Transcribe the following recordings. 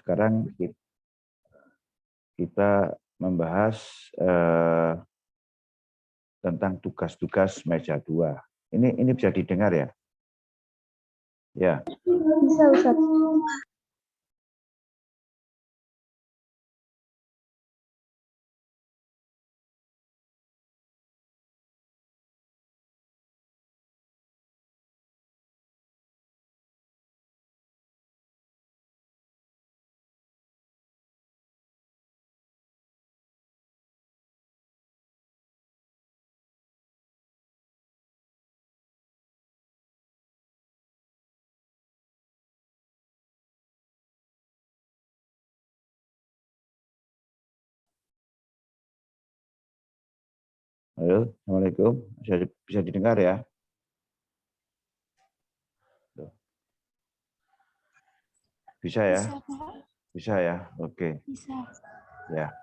Sekarang kita membahas tentang tugas-tugas meja 2. Ini bisa didengar ya? Ya. Bisa, Ustaz. Halo, Assalamualaikum. Bisa didengar ya? Bisa ya? Bisa, Pak. Bisa ya? Oke. Bisa. Ya.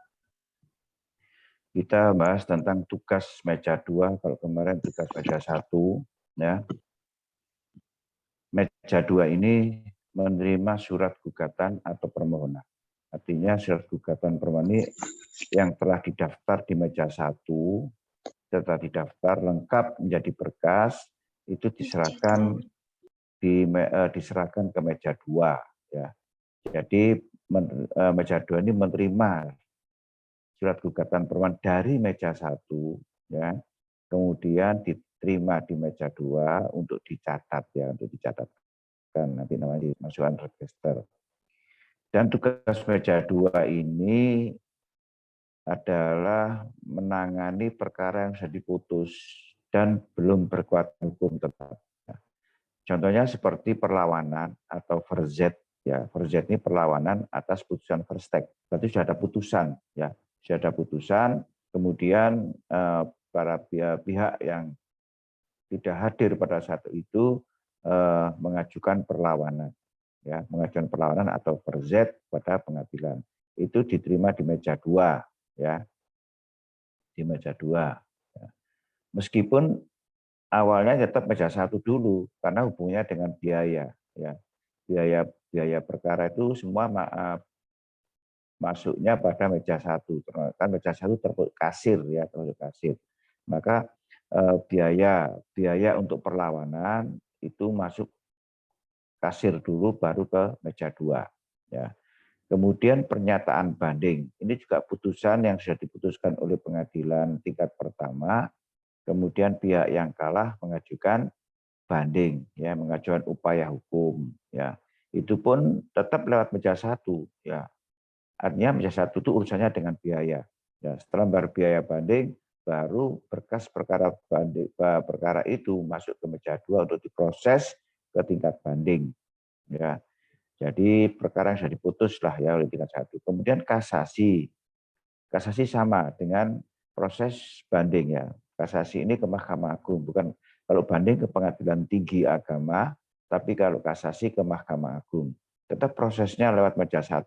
Kita bahas tentang tugas meja 2. Kalau kemarin tugas meja 1, ya. Meja 2 ini menerima surat gugatan atau permohonan. Artinya surat gugatan permohonan ini yang telah didaftar di meja 1, setelah didaftar lengkap menjadi berkas, itu diserahkan diserahkan ke meja 2. Ya. Jadi meja 2 ini menerima surat gugatan permohonan dari meja 1, ya, kemudian diterima di meja 2 untuk dicatat, ya, untuk dicatatkan nanti namanya dimasukkan register. Dan tugas meja 2 ini adalah menangani perkara yang sudah diputus dan belum berkekuatan hukum tetap. Contohnya seperti perlawanan atau verzet, ya. Verzet ini perlawanan atas putusan verstek. Berarti sudah ada putusan, ya. Sudah ada putusan, kemudian para pihak yang tidak hadir pada saat itu mengajukan perlawanan, ya, mengajukan perlawanan atau verzet pada pengadilan. Itu diterima di meja 2, ya. Di meja 2. Ya. Meskipun awalnya tetap meja 1 dulu karena hubungannya dengan biaya, ya. Biaya perkara itu semua masuknya pada meja 1. Kan meja 1 termasuk kasir, ya, termasuk kasir. Maka biaya untuk perlawanan itu masuk kasir dulu baru ke meja 2, ya. Kemudian pernyataan banding. Ini juga putusan yang sudah diputuskan oleh pengadilan tingkat pertama, kemudian pihak yang kalah mengajukan banding, ya, mengajukan upaya hukum, ya. Itu pun tetap lewat meja 1, ya. Artinya meja 1 itu urusannya dengan biaya. Ya, setelah bayar biaya banding, baru berkas perkara banding, perkara itu masuk ke meja 2 untuk diproses ke tingkat banding, ya. Jadi perkara yang sudah diputus lah, ya, oleh tingkat 1. Kemudian kasasi. Kasasi sama dengan proses banding, ya. Kasasi ini ke Mahkamah Agung, bukan kalau banding ke Pengadilan Tinggi Agama, tapi kalau kasasi ke Mahkamah Agung. Tetap prosesnya lewat meja 1,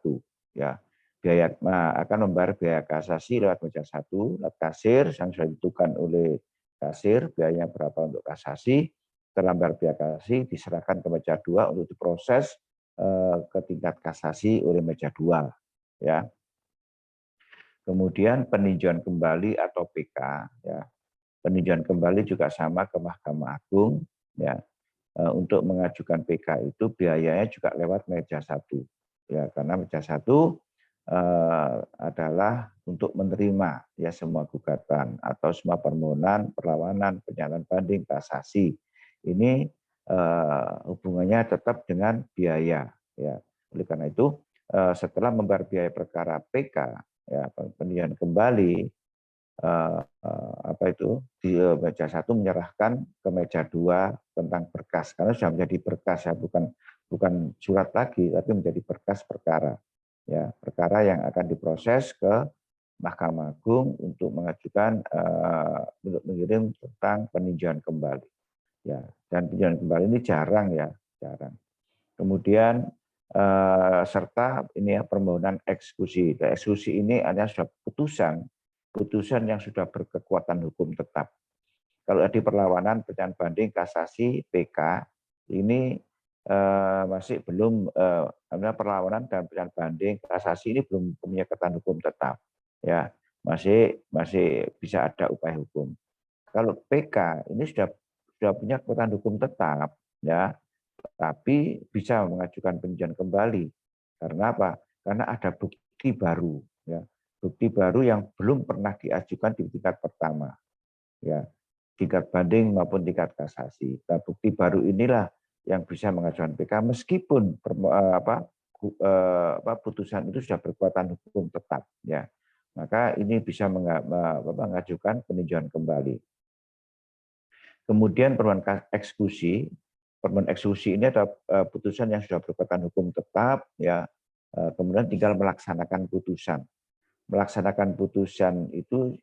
ya. Akan membayar biaya kasasi lewat meja 1, lewat kasir yang sudah ditentukan oleh kasir, biayanya berapa untuk kasasi, setelah membayar biaya kasasi diserahkan ke meja 2 untuk diproses ke tingkat kasasi oleh meja 2, ya. Kemudian peninjauan kembali atau PK, ya. Peninjauan kembali juga sama ke Mahkamah Agung, ya. Untuk mengajukan PK itu biayanya juga lewat meja 1, ya, karena meja 1 adalah untuk menerima, ya, semua gugatan atau semua permohonan, perlawanan, pernyataan banding, kasasi. Ini hubungannya tetap dengan biaya, ya. Oleh karena itu setelah membayar biaya perkara PK, ya, peninjauan kembali, di meja 1 menyerahkan ke meja 2 tentang berkas, karena sudah menjadi berkas, ya, bukan surat lagi, tapi menjadi berkas perkara, ya, perkara yang akan diproses ke Mahkamah Agung untuk mengajukan untuk mengirim tentang peninjauan kembali, ya. Dan peninjauan kembali ini jarang, ya, jarang. Kemudian serta ini, ya, permohonan eksekusi. Eksekusi ini hanya sudah putusan yang sudah berkekuatan hukum tetap. Kalau di perlawanan, pernyataan banding, kasasi, PK, ini masih belum perlawanan dan pilihan banding kasasi ini belum punya kekuatan hukum tetap, ya masih masih bisa ada upaya hukum. Kalau PK ini sudah punya kekuatan hukum tetap, ya, tapi bisa mengajukan peninjauan kembali. Karena apa? Karena ada bukti baru, ya, bukti baru yang belum pernah diajukan di tingkat pertama, ya, tingkat banding maupun tingkat kasasi. Nah, bukti baru inilah yang bisa mengajukan PK meskipun putusan itu sudah berkekuatan hukum tetap, ya. Maka ini bisa mengajukan peninjauan kembali. Kemudian permohonan eksekusi. Permohonan eksekusi ini adalah putusan yang sudah berkekuatan hukum tetap, ya. Kemudian tinggal melaksanakan putusan. Melaksanakan putusan itu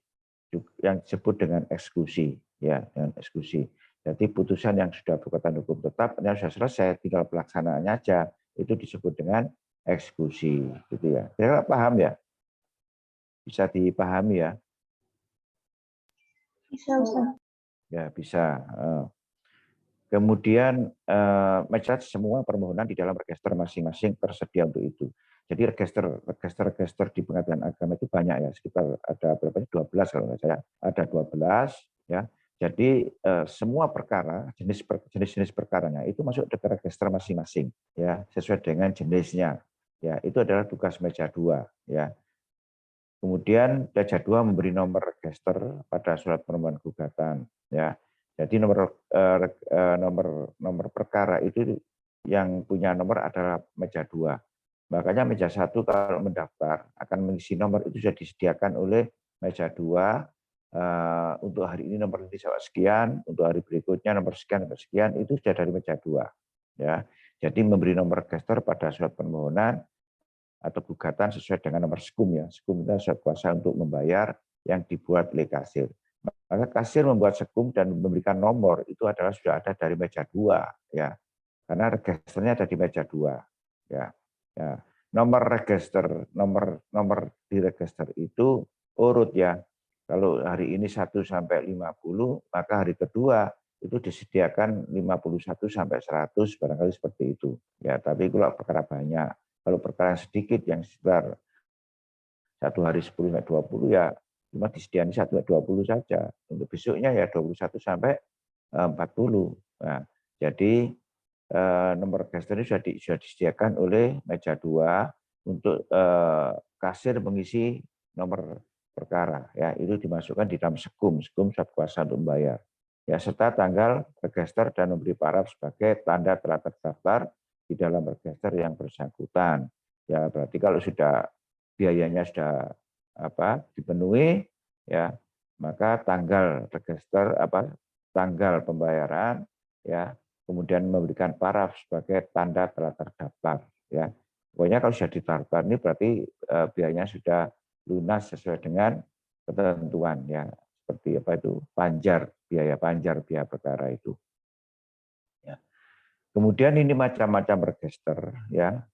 yang disebut dengan eksekusi, ya, dengan eksekusi. Jadi putusan yang sudah berkekuatan hukum tetap, yang sudah selesai, tinggal pelaksanaannya aja, itu disebut dengan eksekusi, gitu ya. Kira paham ya? Bisa dipahami ya? Bisa, Ustaz. Ya, bisa. Kemudian mencatat semua permohonan di dalam register masing-masing tersedia untuk itu. Jadi register di pengadilan agama itu banyak ya, sekitar ada berapa? 12 kalau nggak salah. Ada 12 ya. Jadi semua perkara, jenis-jenis perkaranya itu masuk ke register masing-masing ya, sesuai dengan jenisnya. Ya, itu adalah tugas meja 2 ya. Kemudian meja 2 memberi nomor register pada surat permohonan gugatan ya. Jadi nomor perkara itu yang punya nomor adalah meja 2. Makanya meja 1 kalau mendaftar akan mengisi nomor itu sudah disediakan oleh meja 2. Untuk hari ini nomor ini sekian, untuk hari berikutnya nomor sekian itu sudah dari meja 2 ya. Jadi memberi nomor register pada surat permohonan atau gugatan sesuai dengan nomor SKUM ya. SKUM itu surat kuasa untuk membayar yang dibuat oleh kasir. Maka kasir membuat SKUM dan memberikan nomor itu adalah sudah ada dari meja 2 ya. Karena registernya ada di meja 2 ya. Ya. Nomor register, nomor di register itu urut ya. Kalau hari ini 1 sampai 50, maka hari kedua itu disediakan 51 sampai 100 barangkali seperti itu. Ya, tapi kalau perkara banyak, kalau perkara sedikit yang sekitar 1 hari 10 sampai 20 ya cuma disediakan 1 sampai 20 saja. Untuk besoknya ya 21 sampai 40. Nah, jadi nomor register ini sudah disediakan oleh meja 2 untuk kasir mengisi nomor perkara ya, itu dimasukkan di dalam SKUM surat kuasa untuk membayar. Ya, serta tanggal register dan memberi paraf sebagai tanda telah terdaftar di dalam register yang bersangkutan. Ya, berarti kalau sudah biayanya sudah dipenuhi ya, maka tanggal register tanggal pembayaran ya, kemudian memberikan paraf sebagai tanda telah terdaftar ya. Pokoknya kalau sudah didaftar ini berarti biayanya sudah lunas sesuai dengan ketentuan ya, seperti biaya panjar biaya perkara itu. Ya. Kemudian ini macam-macam register ya.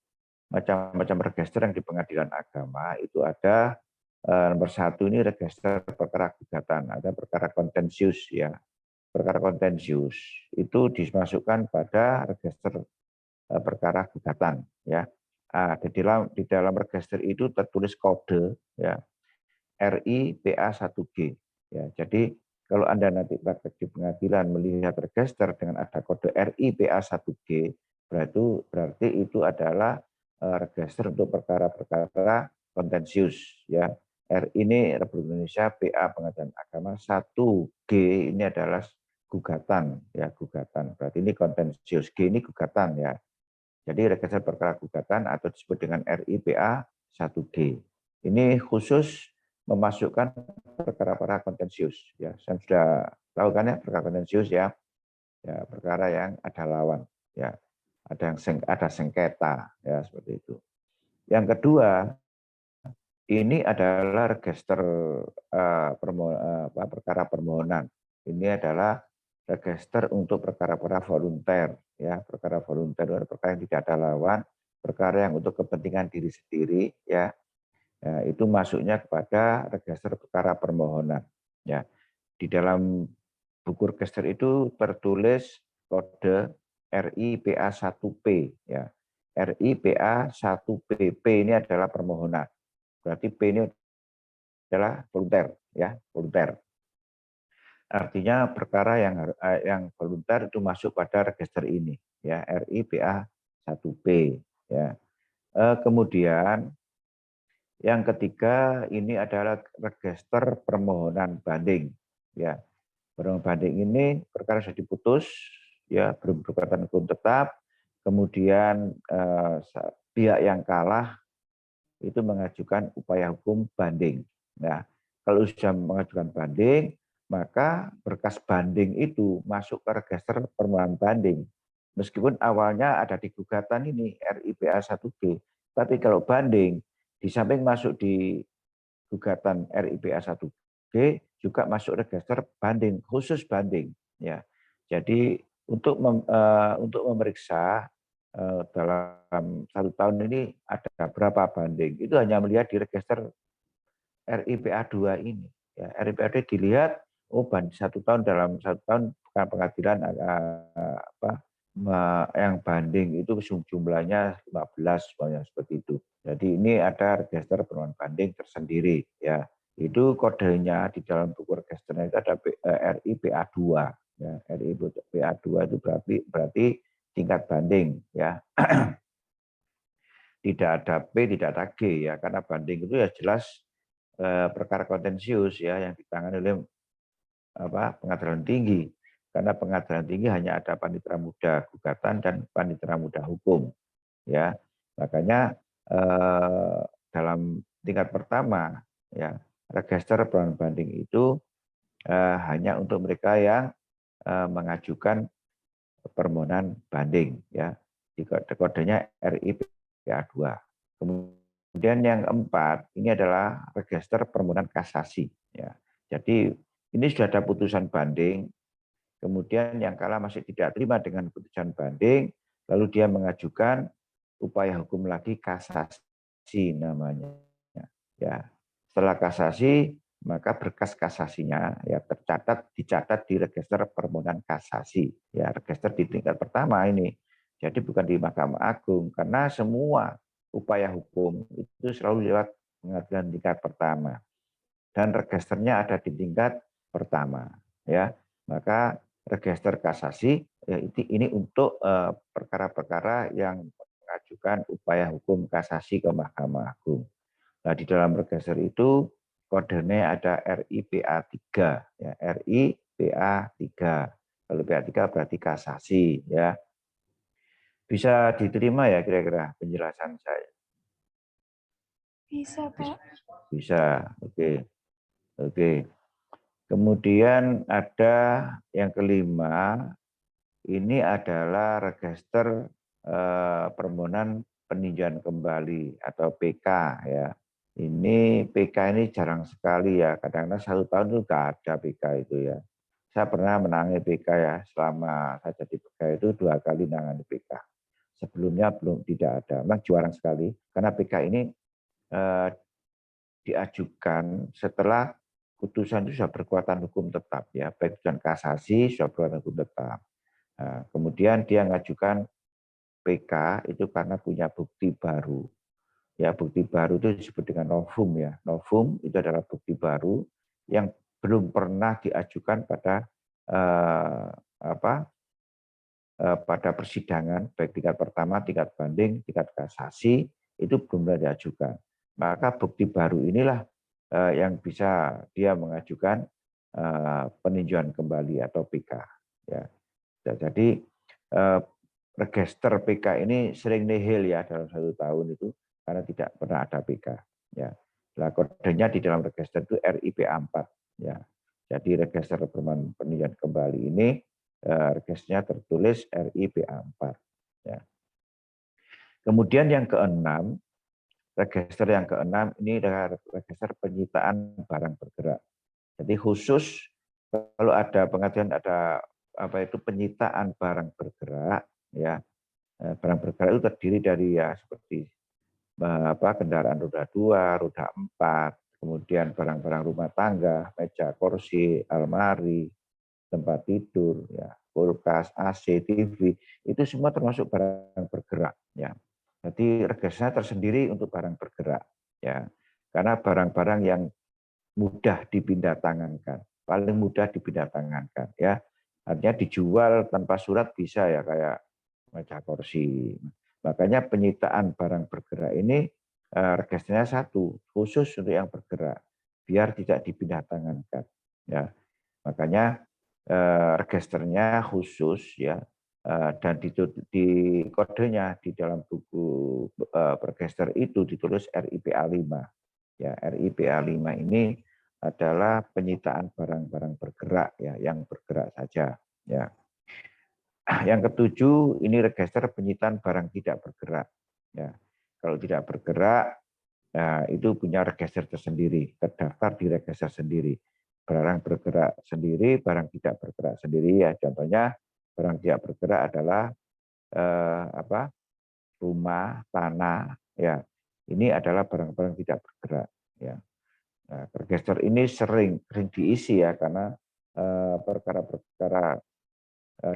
Macam-macam register yang di pengadilan agama itu ada nomor 1 ini register perkara gugatan, ada perkara kontensius ya. Perkara kontensius itu dimasukkan pada register perkara gugatan ya. Di dalam register itu tertulis kode ya, RIPA1G ya. Jadi kalau Anda nanti praktek di pengadilan melihat register dengan ada kode RIPA1G, berarti itu adalah register untuk perkara-perkara kontensius ya. R ini Republik Indonesia, PA Pengadilan Agama, 1G ini adalah gugatan ya, gugatan. Berarti ini kontensius, G ini gugatan ya. Jadi register perkara gugatan atau disebut dengan RIPA 1G. Ini khusus memasukkan perkara-perkara kontensius ya. Saya sudah tahu kan ya perkara kontensius ya. Ya, perkara yang ada lawan ya. Ada sengketa ya, seperti itu. Yang kedua, ini adalah register perkara permohonan. Ini adalah register untuk perkara-perkara volunter ya, perkara volunter atau perkara yang tidak ada lawan, perkara yang untuk kepentingan diri sendiri ya. Ya, itu masuknya kepada register perkara permohonan ya. Di dalam buku register itu tertulis kode RIPA 1P ya. RIPA 1P. P ini adalah permohonan. Berarti P ini adalah volunteer ya, volunteer. Artinya perkara yang volunteer itu masuk pada register ini ya, RIPA 1P ya. Kemudian yang ketiga ini adalah register permohonan banding ya. Permohonan banding ini perkara sudah diputus ya, belum berkekuatan hukum tetap, kemudian pihak yang kalah itu mengajukan upaya hukum banding. Nah, kalau sudah mengajukan banding, maka berkas banding itu masuk ke register permohonan banding. Meskipun awalnya ada di gugatan ini RIPA 1G, tapi kalau banding di samping masuk di gugatan RIPA 1G juga masuk register banding, khusus banding ya. Jadi untuk memeriksa dalam 1 tahun ini ada berapa banding, itu hanya melihat di register RIPA 2 ini ya. RIPA 2 dilihat, oh 1 tahun, dalam 1 tahun pengadilan yang banding itu jumlahnya 15 seperti itu. Jadi ini ada register permohonan banding tersendiri ya. Itu kodenya di dalam buku registernya itu ada RIPA 2 ya. RIPA 2 itu berarti tingkat banding ya. Tidak ada P, tidak ada G ya, karena banding itu ya jelas perkara kontensius ya yang ditangani oleh pengadilan tinggi. Karena pengadilan tinggi hanya ada panitera muda gugatan dan panitera muda hukum ya. Makanya dalam tingkat pertama ya, register permohonan banding itu hanya untuk mereka yang mengajukan permohonan banding ya. Di kodenya RIPA 2. Kemudian yang keempat, ini adalah register permohonan kasasi ya. Jadi ini sudah ada putusan banding, kemudian yang kalah masih tidak terima dengan putusan banding, lalu dia mengajukan upaya hukum lagi, kasasi namanya ya. Setelah kasasi, maka berkas kasasinya ya dicatat di register permohonan kasasi ya, register di tingkat pertama ini. Jadi bukan di Mahkamah Agung, karena semua upaya hukum itu selalu lewat pengadilan tingkat pertama dan registernya ada di tingkat pertama ya. Maka register kasasi ya, ini untuk perkara-perkara yang mengajukan upaya hukum kasasi ke Mahkamah Agung. Nah, di dalam register itu kodenya ada RIPA 3 ya, RIPA 3. Kalau PA 3 berarti kasasi ya. Bisa diterima ya kira-kira penjelasan saya? Bisa, Pak. Bisa. Oke. Oke. Kemudian ada yang kelima, ini adalah register permohonan peninjauan kembali atau PK ya. Ini PK ini jarang sekali ya, kadang-kadang 1 tahun itu nggak ada PK itu ya. Saya pernah menangani PK ya, selama saya jadi PK itu 2 kali menangani PK. Sebelumnya tidak ada, memang jarang sekali, karena PK ini diajukan setelah putusan itu sudah berkekuatan hukum tetap ya, baik putusan kasasi sudah berkekuatan hukum tetap. Nah, kemudian dia mengajukan PK itu karena punya bukti baru. Ya, bukti baru itu disebut dengan novum ya. Novum itu adalah bukti baru yang belum pernah diajukan pada pada persidangan baik tingkat pertama, tingkat banding, tingkat kasasi itu belum pernah diajukan. Maka bukti baru inilah yang bisa dia mengajukan peninjauan kembali atau PK ya. Jadi register PK ini sering nihil ya dalam 1 tahun itu karena tidak pernah ada PK ya. Nah, kodenya di dalam register itu RIPA 4 ya. Jadi register peninjauan kembali ini registernya tertulis RIPA 4 ya. Kemudian yang keenam, register yang keenam ini adalah register penyitaan barang bergerak. Jadi khusus kalau ada pengadilan ada penyitaan barang bergerak ya. Barang bergerak itu terdiri dari ya seperti kendaraan roda 2, roda 4, kemudian barang-barang rumah tangga, meja, kursi, almari, tempat tidur ya. kulkas, AC, TV, itu semua termasuk barang bergerak ya. Jadi registernya tersendiri untuk barang bergerak ya. Karena barang-barang yang mudah dipindah tangankan, paling mudah dipindah tangankan ya. Artinya dijual tanpa surat bisa ya, kayak meja kursi. Makanya penyitaan barang bergerak ini registernya satu, khusus untuk yang bergerak, biar tidak dipindah tangankan ya. Makanya registernya khusus ya, dan di kodenya di dalam buku register itu ditulis RIPA 5. Ya, RIPA 5 ini adalah penyitaan barang-barang bergerak ya, yang bergerak saja ya. Yang ketujuh ini register penyitaan barang tidak bergerak ya. Kalau tidak bergerak, nah, itu punya register tersendiri, terdaftar di register sendiri. Barang bergerak sendiri, barang tidak bergerak sendiri ya. Contohnya barang tidak bergerak adalah rumah, tanah ya. Ini adalah barang-barang tidak bergerak ya. Nah, register ini sering diisi ya, karena perkara-perkara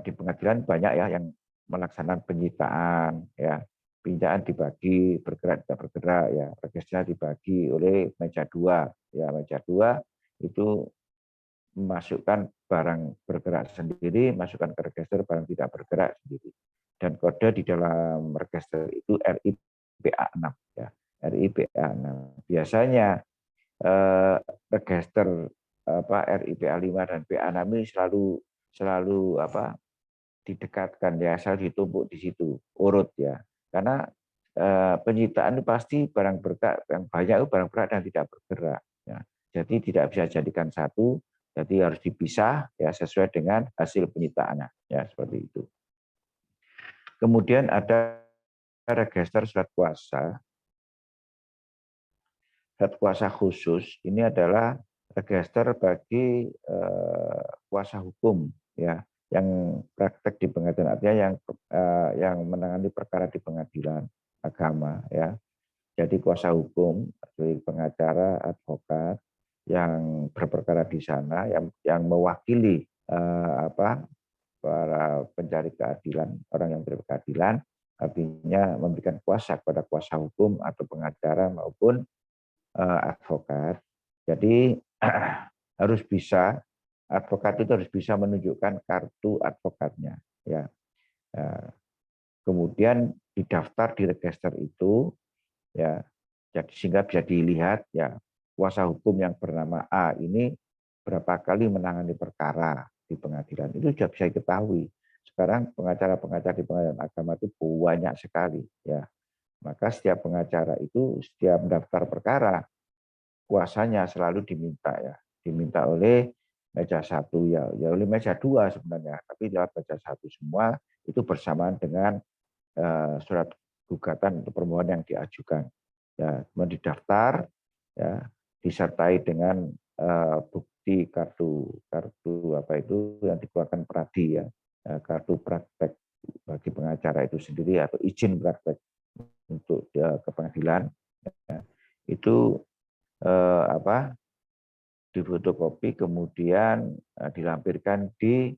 di pengadilan banyak ya yang melaksanakan penyitaan ya. Penyitaan dibagi bergerak tidak bergerak ya, registernya dibagi oleh meja 2 ya. Meja 2 itu memasukkan barang bergerak sendiri, masukkan ke register barang tidak bergerak sendiri. Dan kode di dalam register itu RIPA 6 ya. RIPA 6. Biasanya register RIPA 5 dan PA 6 ini selalu didekatkan ya, selalu ditumpuk di situ urut ya. Karena penyitaan itu pasti barang bergerak yang banyak itu barang bergerak dan tidak bergerak ya. Jadi tidak bisa jadikan satu, jadi harus dipisah ya sesuai dengan hasil penyitaannya ya, seperti itu. Kemudian ada register surat kuasa. Surat kuasa khusus ini adalah register bagi kuasa hukum ya, yang praktek di pengadilan, artinya yang menangani perkara di pengadilan agama ya. Jadi kuasa hukum sebagai pengacara, advokat yang berperkara di sana, yang mewakili para pencari keadilan, orang yang mencari keadilan, artinya memberikan kuasa kepada kuasa hukum atau pengacara maupun advokat. Jadi harus bisa, advokat itu harus bisa menunjukkan kartu advokatnya ya. Kemudian didaftar di register itu ya, jadi sehingga bisa dilihat ya, kuasa hukum yang bernama A ini berapa kali menangani perkara di pengadilan, itu sudah bisa diketahui. Sekarang pengacara-pengacara di pengadilan agama itu banyak sekali ya. Maka setiap pengacara itu setiap mendaftar perkara, kuasanya selalu diminta ya, diminta oleh meja 1 ya, oleh meja 2 sebenarnya, tapi lewat meja 1 semua itu bersamaan dengan surat gugatan atau permohonan yang diajukan. Ya, didaftar ya, disertai dengan bukti kartu apa itu yang dikeluarkan Pradi ya, kartu praktek bagi pengacara itu sendiri atau izin praktek untuk ke pengadilan ya, itu difotokopi kemudian dilampirkan di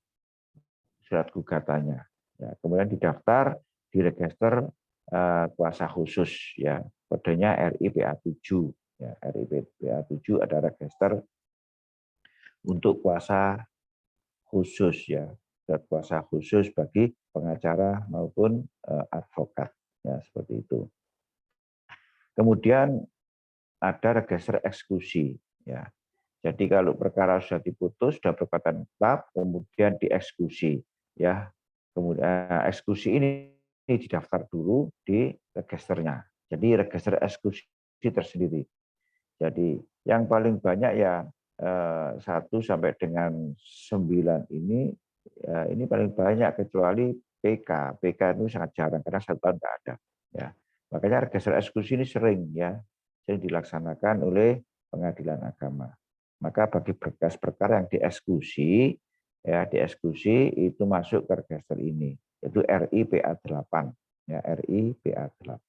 surat gugatannya. Ya, kemudian didaftar di register kuasa khusus ya, kodenya RIPA 7 ya. RIPA 7 ada register untuk kuasa khusus ya, kuasa khusus bagi pengacara maupun advokat ya, seperti itu. Kemudian ada register eksekusi ya. Jadi kalau perkara sudah diputus, sudah berkekuatan tetap, kemudian dieksekusi ya. Kemudian eksekusi ini didaftar dulu di registernya. Jadi register eksekusi tersendiri. Jadi yang paling banyak ya 1 sampai dengan 9 ini paling banyak, kecuali PK. PK itu sangat jarang karena 1 tahun nggak ada. Ya. Makanya register eksekusi ini sering dilaksanakan oleh pengadilan agama. Maka bagi berkas perkara yang dieksekusi itu masuk ke register ini, yaitu RIPA 8 ya, RIPA 8.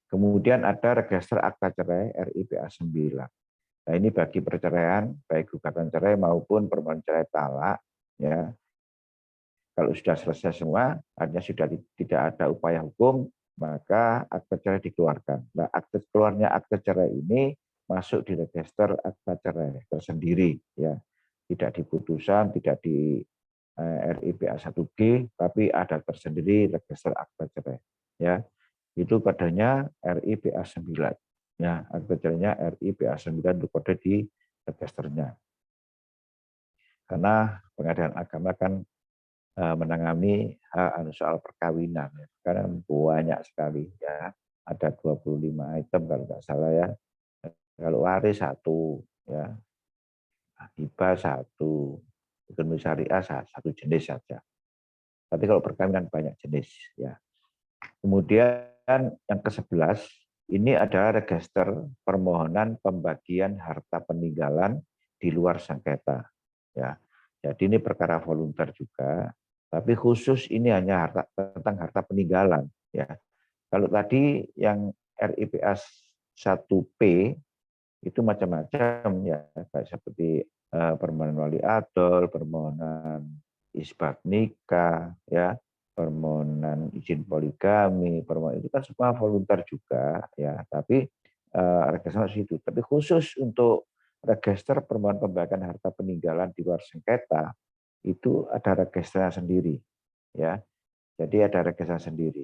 Kemudian ada register akta cerai RIPA 9. Nah, ini bagi perceraian baik gugatan cerai maupun permohonan cerai talak ya. Kalau sudah selesai semua, artinya sudah tidak ada upaya hukum, maka akte cerai dikeluarkan. Nah, keluarnya akte cerai ini masuk di register akte cerai tersendiri, ya. Tidak di putusan, tidak di RIPA 1G, tapi ada tersendiri register akte cerai. Ya, itu kodenya RIPA 9. Ya, akte cerainya RIPA 9 itu kode di registernya. Karena pengadilan agama kan menangani hak soal perkawinan, ya. Karena banyak sekali, ya. Ada 25 item kalau nggak salah, ya. Kalau waris satu, ya. Hibah satu, ekonomi syariah satu jenis saja. Tapi kalau perkawinan banyak jenis, ya. Kemudian yang ke-11 ini adalah register permohonan pembagian harta peninggalan di luar sengketa. Ya, jadi ini perkara volunter juga, tapi khusus ini hanya tentang harta peninggalan. Ya, kalau tadi yang RIPA 1P itu macam-macam, ya, kayak seperti permohonan wali adol, permohonan isbat nikah, ya, permohonan izin poligami, permohonan itu kan semua volunter juga, ya, tapi register situ. Tapi khusus untuk register permohonan pembagian harta peninggalan di luar sengketa itu ada registernya sendiri, ya. Jadi ada register sendiri.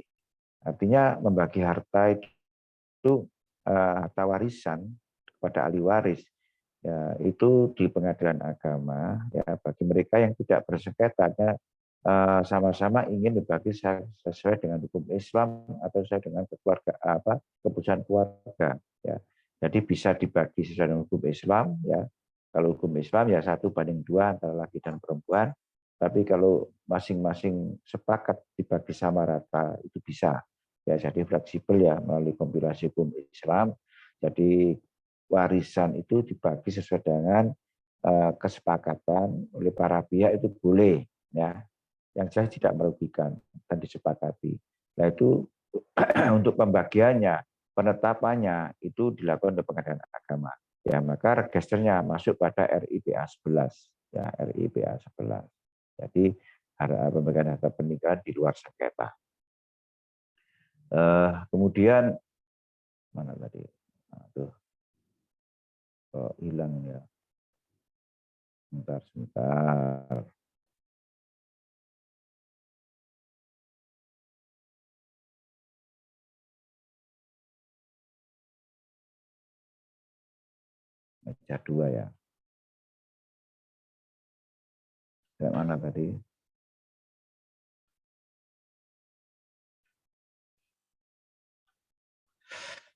Artinya membagi harta itu harta warisan kepada ahli waris, ya, itu di pengadilan agama, ya, bagi mereka yang tidak bersengketa, sama-sama ingin dibagi sesuai dengan hukum Islam atau sesuai dengan keputusan keluarga, ya. Jadi bisa dibagi sesuai dengan hukum Islam, ya. Kalau hukum Islam ya 1:2 antara laki dan perempuan, tapi kalau masing-masing sepakat dibagi sama rata itu bisa, ya. Jadi fleksibel, ya, melalui kompilasi hukum Islam. Jadi warisan itu dibagi sesuai dengan kesepakatan oleh para pihak itu boleh, ya, yang jelas tidak merugikan dan disepakati. Nah itu untuk pembagiannya, penetapannya itu dilakukan oleh pengadilan agama. Ya, maka registernya masuk pada RIPA 11, ya, RIPA 11. Jadi pembagian harta peninggalan di luar sengketa. Kemudian mana tadi? Aduh, kok hilang, ya. Sebentar. Meja 2, ya. Yang mana tadi?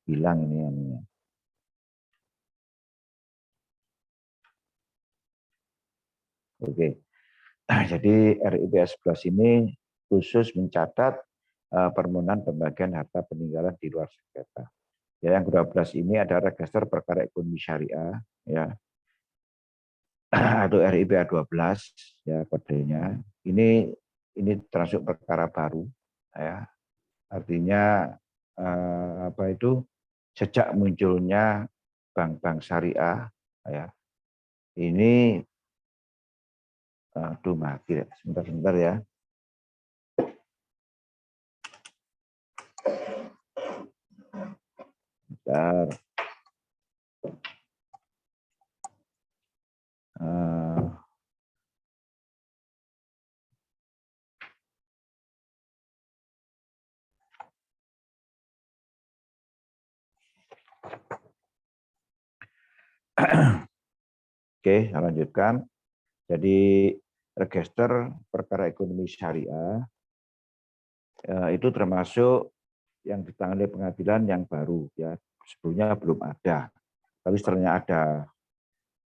Hilang ini anunya. Oke. Jadi RIPA 11 ini khusus mencatat permohonan pembagian harta peninggalan di luar sengketa. Ya, yang ke-12 ini ada register perkara ekonomi syariah, ya, atau RIPA 12, ya, kodenya. Ini termasuk perkara baru, ya. Artinya apa itu, sejak munculnya bank-bank syariah, ya, ini aduh mati, sebentar ya. Bentar. Oke, saya lanjutkan. Jadi register perkara ekonomi syariah itu termasuk yang ditangani pengadilan yang baru, ya. Sebelumnya belum ada. Tapi setelahnya ada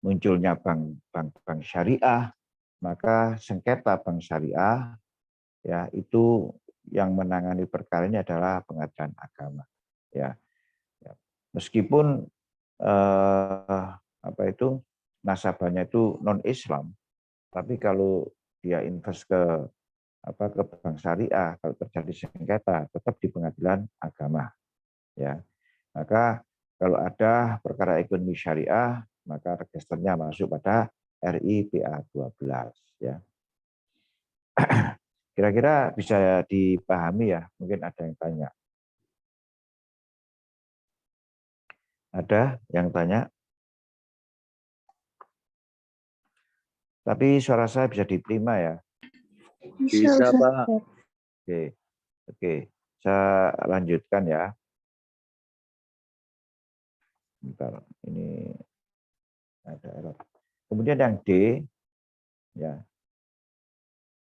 munculnya bank syariah, maka sengketa bank syariah, ya, itu yang menangani perkara ini adalah pengadilan agama, ya. Meskipun apa itu nasabahnya itu non Islam, tapi kalau dia invest ke bank syariah, kalau terjadi sengketa tetap di pengadilan agama, ya. Maka kalau ada perkara ekonomi syariah, maka registernya masuk pada RIPA 12, ya. Kira-kira bisa dipahami ya? Mungkin ada yang tanya. Ada yang tanya? Tapi suara saya bisa diterima ya? Bisa, Pak. Oke, oke. Saya lanjutkan ya. Bentar, ini ada error. Kemudian yang D, ya,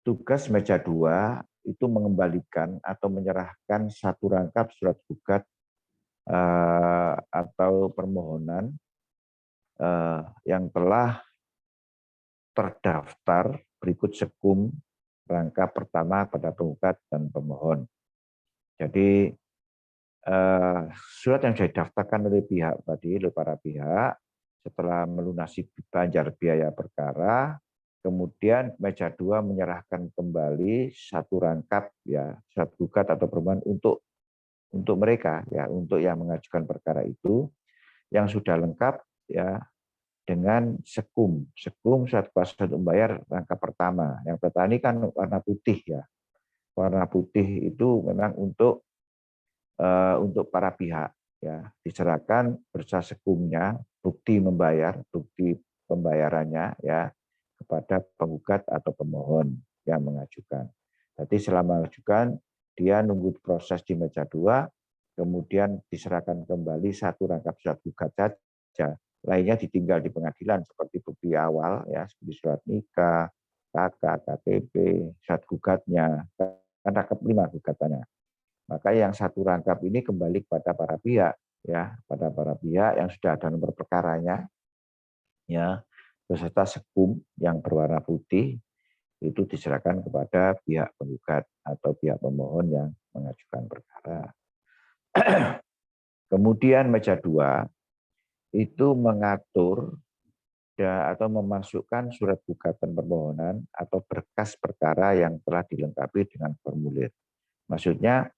tugas meja 2 itu mengembalikan atau menyerahkan satu rangkap surat gugat atau permohonan yang telah terdaftar berikut sekum rangkap pertama pada penggugat dan pemohon. Jadi surat yang sudah didaftarkan oleh pihak tadi, oleh para pihak, setelah melunasi banjar biaya perkara, kemudian meja 2 menyerahkan kembali satu rangkap ya surat gugat atau permohonan untuk mereka ya, untuk yang mengajukan perkara itu yang sudah lengkap ya dengan sekum surat kuasa untuk membayar rangkap pertama. Yang pertama ini kan warna putih ya. Warna putih itu memang untuk para pihak ya, diserahkan beserta sekumnya, bukti membayar, bukti pembayarannya ya kepada penggugat atau pemohon yang mengajukan. Jadi selama mengajukan dia nunggu proses di meja 2, kemudian diserahkan kembali satu rangkap surat gugat saja. Lainnya ditinggal di pengadilan seperti bukti awal ya, seperti surat nikah, KK, KTP, surat gugatnya, kan rangkap 5 gugatannya. Maka yang satu rangkap ini kembali kepada para pihak ya, pada para pihak yang sudah ada nomor perkaranya ya, beserta sekum yang berwarna putih itu diserahkan kepada pihak penggugat atau pihak pemohon yang mengajukan perkara. Kemudian meja 2 itu mengatur atau memasukkan surat gugatan permohonan atau berkas perkara yang telah dilengkapi dengan formulir. Maksudnya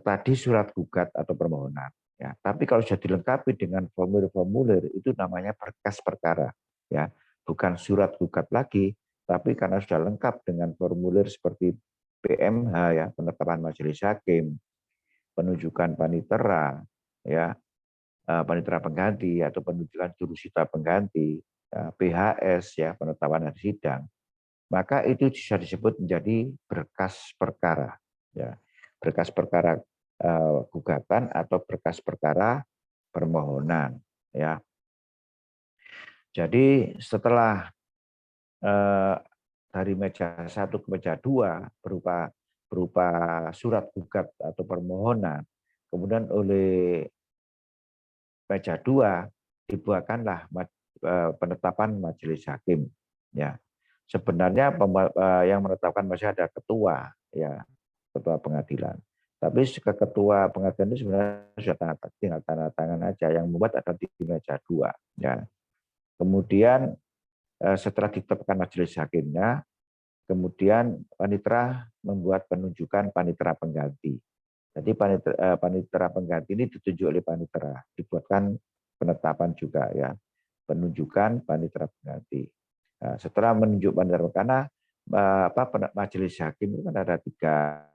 tadi surat gugat atau permohonan. Ya, tapi kalau sudah dilengkapi dengan formulir-formulir itu namanya berkas perkara. Ya, bukan surat gugat lagi, tapi karena sudah lengkap dengan formulir seperti PMH ya, penetapan majelis hakim, penunjukan panitera, ya, panitera pengganti atau penunjukan jurusita pengganti, ya, PHS ya, penetapan hari sidang, maka itu bisa disebut menjadi berkas perkara. Ya, berkas perkara gugatan atau berkas perkara permohonan. Ya, jadi setelah dari meja 1 ke meja 2 berupa surat gugat atau permohonan, kemudian oleh meja 2 dibuatkanlah penetapan majelis hakim. Ya, sebenarnya yang menetapkan masih ada ketua ya, ketua pengadilan. Tapi ketua pengadilan itu sebenarnya sudah tinggal tanda tangan aja, yang membuat ada di meja 2 ya. Kemudian setelah ditetapkan majelis hakimnya, kemudian panitera membuat penunjukan panitera pengganti. Jadi panitera pengganti ini ditunjuk oleh panitera, dibuatkan penetapan juga ya, penunjukan panitera pengganti. Nah, setelah menunjuk panitera karena majelis hakim itu kan ada 3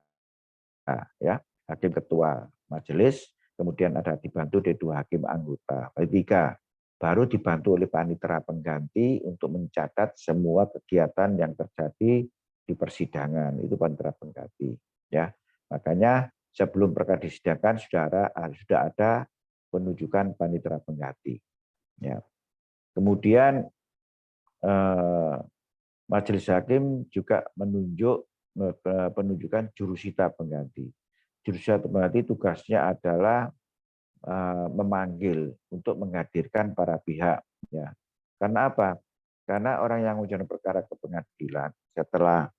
ya, hakim ketua majelis, kemudian ada dibantu oleh 2 hakim anggota, ada 3. Baru dibantu oleh panitera pengganti untuk mencatat semua kegiatan yang terjadi di persidangan, itu panitera pengganti ya. Makanya sebelum perkara disidangkan sudah ada penunjukan panitera pengganti ya. Kemudian majelis hakim juga menunjuk penunjukan jurusita pengganti. Jurusita pengganti tugasnya adalah memanggil untuk menghadirkan para pihak ya. Karena apa? Karena orang yang mengajukan perkara ke pengadilan setelah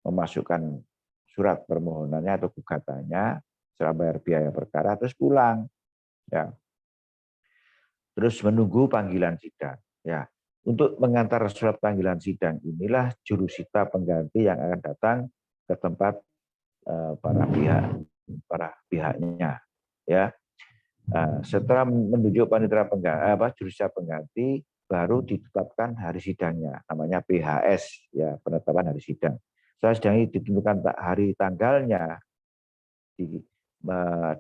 memasukkan surat permohonannya atau gugatannya, setelah bayar biaya perkara terus pulang ya. Terus menunggu panggilan sidang ya. Untuk mengantar surat panggilan sidang inilah jurusita pengganti yang akan datang ke tempat para pihaknya ya. Setelah menunjuk panitera pengganti, jurusita pengganti, baru ditetapkan hari sidangnya, namanya PHS ya, penetapan hari sidang. Setelah sidang ini ditentukan hari tanggalnya di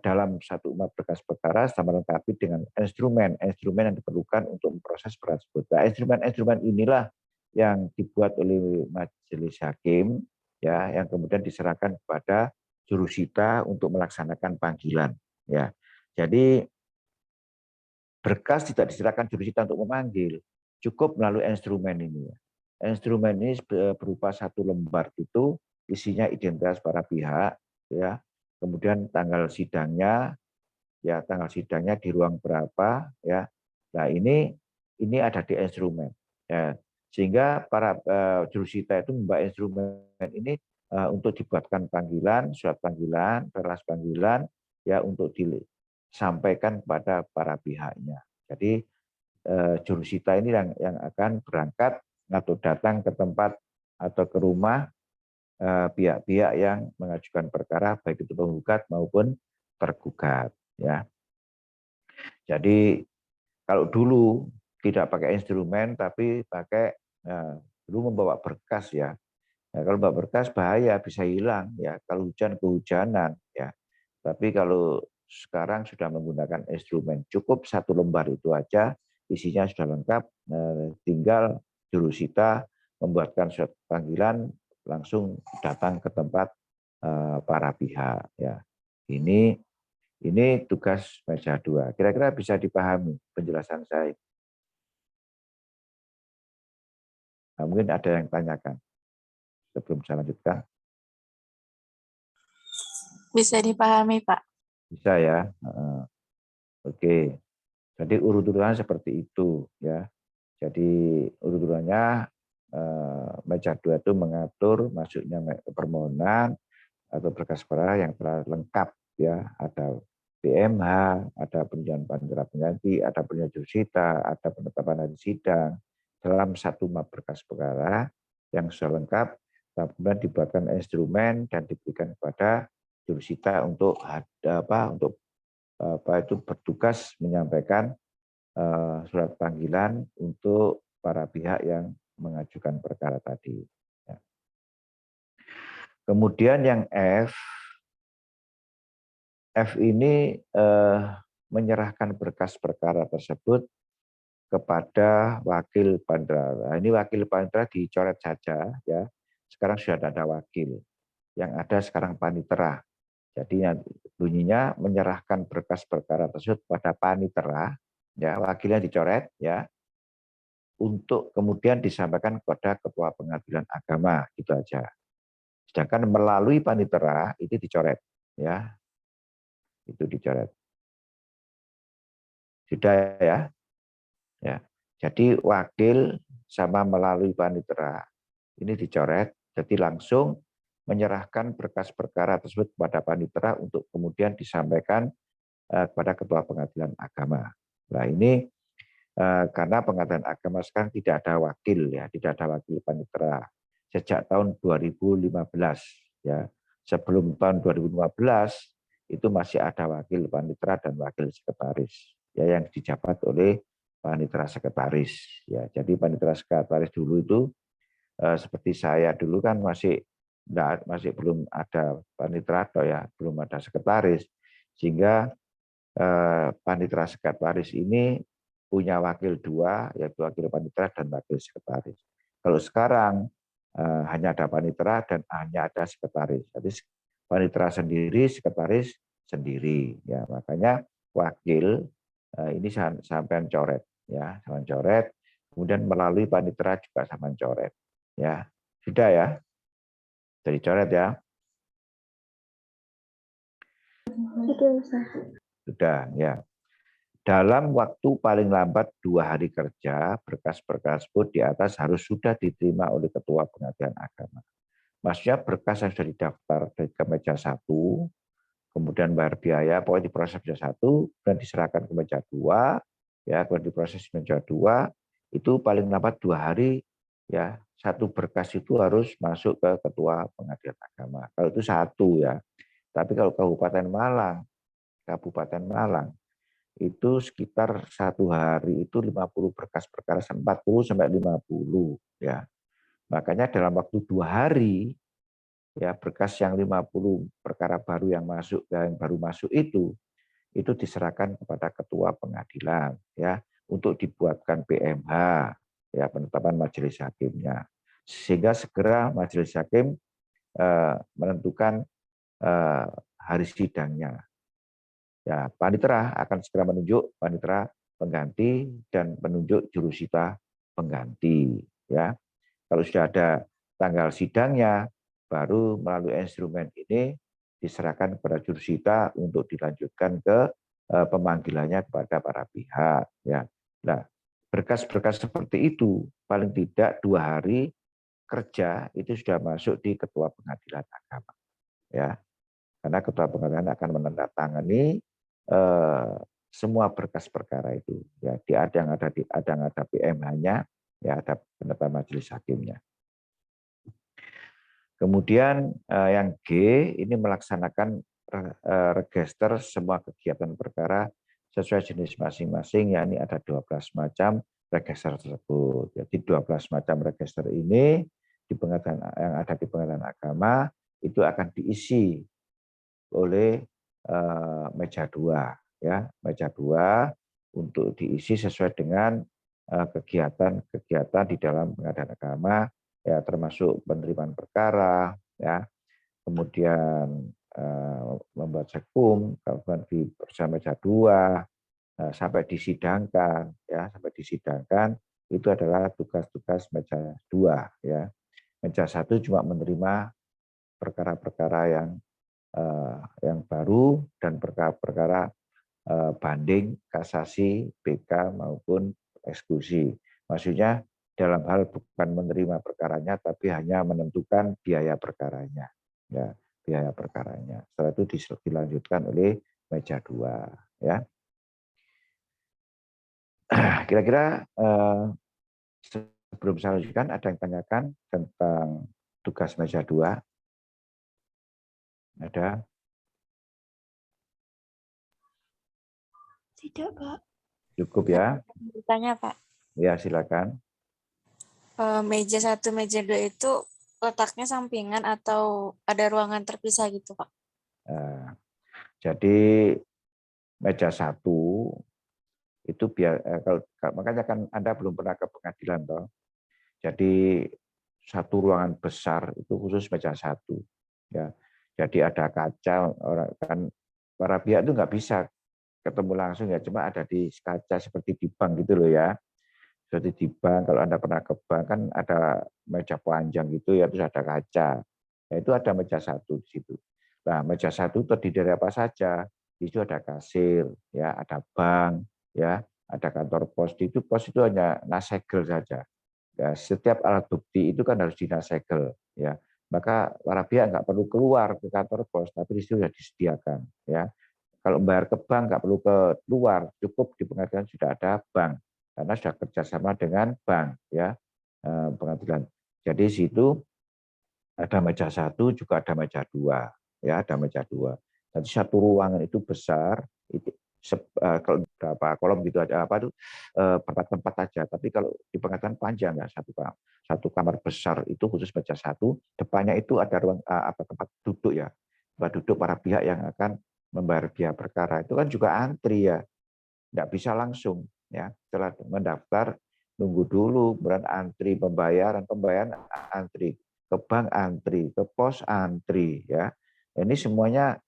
dalam satu berkas perkara sama lengkapi dengan instrumen yang diperlukan untuk memproses perkara tersebut. Nah, instrumen inilah yang dibuat oleh majelis hakim, ya, yang kemudian diserahkan kepada jurusita untuk melaksanakan panggilan. Ya, jadi berkas tidak diserahkan jurusita untuk memanggil, cukup melalui instrumen ini. Instrumen ini berupa satu lembar itu isinya identitas para pihak, ya, kemudian tanggal sidangnya, ya, tanggal sidangnya di ruang berapa, ya. Nah, ini ada di instrumen, ya, sehingga para jurusita itu membawa instrumen ini untuk dibuatkan panggilan, surat panggilan, berkas panggilan, ya, untuk disampaikan kepada para pihaknya. Jadi jurusita ini yang akan berangkat atau datang ke tempat atau ke rumah pihak-pihak yang mengajukan perkara, baik itu penggugat maupun tergugat, ya. Jadi kalau dulu tidak pakai instrumen tapi pakai dulu membawa berkas, ya. Nah, kalau membawa berkas bahaya, bisa hilang, ya, kalau hujan kehujanan, ya. Tapi kalau sekarang sudah menggunakan instrumen, cukup satu lembar itu aja, isinya sudah lengkap, tinggal jurusita membuatkan surat panggilan, langsung datang ke tempat para pihak, ya. Ini tugas meja 2. Kira-kira bisa dipahami penjelasan saya. Nah, mungkin ada yang tanyakan sebelum saya lanjutkan. Bisa dipahami, Pak. Bisa, ya. Oke. Jadi urut-urutan seperti itu, ya. Jadi urut-urutannya meja 2 itu mengatur masuknya permohonan atau berkas perkara yang telah lengkap, ya. Ada PMH, ada penunjukan panitera pengganti, ada penunjukan jurusita, ada penetapan hari sidang dalam satu berkas perkara yang sudah lengkap, kemudian dibuatkan instrumen dan diberikan kepada jurusita untuk bertugas menyampaikan surat panggilan untuk para pihak yang mengajukan perkara tadi. Ya. Kemudian yang F ini menyerahkan berkas perkara tersebut kepada wakil panitera. Nah, ini wakil panitera dicoret saja, ya. Sekarang sudah ada wakil. Yang ada sekarang panitera. Jadi bunyinya menyerahkan berkas perkara tersebut pada panitera, ya, wakilnya dicoret, ya, untuk kemudian disampaikan kepada ketua pengadilan agama, gitu aja. Sedangkan melalui panitera itu dicoret, ya, itu dicoret. Sudah, ya, ya. Jadi wakil sama melalui panitera ini dicoret, jadi langsung menyerahkan berkas perkara tersebut kepada panitera untuk kemudian disampaikan kepada ketua pengadilan agama. Nah, ini karena pengadilan agama sekarang tidak ada wakil, ya, tidak ada wakil panitera sejak tahun 2015, ya. Sebelum tahun 2015 itu masih ada wakil panitera dan wakil sekretaris, ya, yang dijabat oleh panitera sekretaris, ya. Jadi panitera sekretaris dulu itu seperti saya dulu kan masih belum ada panitera, ya, belum ada sekretaris, sehingga panitera sekretaris ini punya wakil 2, yaitu wakil panitera dan wakil sekretaris. Kalau sekarang hanya ada panitera dan hanya ada sekretaris. Jadi panitera sendiri, sekretaris sendiri, ya. Makanya wakil ini sampai coret, ya, sampai coret. Kemudian melalui panitera juga sampai coret, ya. Sudah, ya. Jadi coret, ya. Sudah, ya. Dalam waktu paling lambat 2 hari kerja, berkas-berkas tersebut di atas harus sudah diterima oleh Ketua Pengadilan Agama. Maksudnya berkas yang sudah didaftar ke meja 1, kemudian bayar biaya, pokoknya diproses meja 1, dan diserahkan ke meja 2, ya, kemudian diproses meja 2, itu paling lambat 2 hari, ya, satu berkas itu harus masuk ke Ketua Pengadilan Agama. Kalau itu 1, ya. Tapi kalau Kabupaten Malang itu sekitar 1 hari itu 50 berkas perkara, 40 sampai 50, ya. Makanya dalam waktu 2 hari ya berkas yang 50 perkara baru yang baru masuk itu diserahkan kepada ketua pengadilan ya untuk dibuatkan PMH ya penetapan majelis hakimnya, sehingga segera majelis hakim menentukan hari sidangnya. Ya, panitera akan segera menunjuk panitera pengganti dan menunjuk jurusita pengganti. Ya, kalau sudah ada tanggal sidangnya, baru melalui instrumen ini diserahkan kepada jurusita untuk dilanjutkan ke pemanggilannya kepada para pihak. Ya, nah berkas-berkas seperti itu paling tidak 2 hari kerja itu sudah masuk di ketua pengadilan agama. Ya, karena ketua pengadilan akan menandatangani semua berkas perkara itu. Ya, yang ada PMH-nya, ya ada penetapan majelis hakimnya. Kemudian yang G ini melaksanakan register semua kegiatan perkara sesuai jenis masing-masing, yakni ada 12 macam register tersebut. Jadi 12 macam register ini yang ada di pengadilan agama itu akan diisi oleh meja 2 ya, meja 2 untuk diisi sesuai dengan kegiatan-kegiatan di dalam pengadilan agama ya, termasuk penerimaan perkara ya, kemudian membuat sekum, kemudian di meja 2 sampai disidangkan ya, sampai disidangkan itu adalah tugas-tugas meja 2 ya. Meja 1 cuma menerima perkara-perkara yang baru dan perkara-perkara banding, kasasi, BK maupun eksekusi. Maksudnya dalam hal bukan menerima perkaranya, tapi hanya menentukan biaya perkaranya. Ya, biaya perkaranya. Setelah itu dilanjutkan oleh meja 2. Ya. Kira-kira sebelum saya lanjutkan, ada yang tanyakan tentang tugas meja 2? Ada? Tidak, Pak. Cukup ya? Tanya, Pak. Ya, silakan. Meja 1, meja 2 itu letaknya sampingan atau ada ruangan terpisah gitu, Pak? Nah, jadi meja 1 itu kalau makanya kan Anda belum pernah ke pengadilan toh. Jadi satu ruangan besar itu khusus meja 1 ya. Jadi ada kaca, orang kan para pihak itu nggak bisa ketemu langsung ya, cuma ada di kaca seperti di bank gitu loh ya. Seperti di bank, kalau Anda pernah ke bank kan ada meja panjang gitu ya, terus ada kaca. Nah, itu ada meja 1 di situ. Nah, meja 1 terdiri dari apa saja? Itu ada kasir, ya, ada bank, ya, ada kantor pos. Itu pos itu hanya nasegel saja. Ya, setiap alat bukti itu kan harus dinasegel, ya. Maka para pihak nggak perlu keluar ke kantor pos, tapi di situ sudah disediakan, ya. Kalau bayar ke bank nggak perlu ke luar, cukup di pengadilan sudah ada bank karena sudah kerjasama dengan bank ya pengadilan. Jadi situ ada meja 1 juga ada meja 2 ya, ada meja 2. Jadi satu ruangan itu besar, itu kalau berapa kolom gitu aja apa itu berapa tempat aja. Tapi kalau di pengadilan panjang ya satu kamar besar itu khusus meja 1, depannya itu ada ruang tempat duduk ya, tempat duduk para pihak yang akan membayar biaya perkara. Itu kan juga antri ya, nggak bisa langsung ya. Setelah mendaftar nunggu dulu, kemudian antri pembayaran antri ke bank, antri ke pos, antri ya. Ini semuanya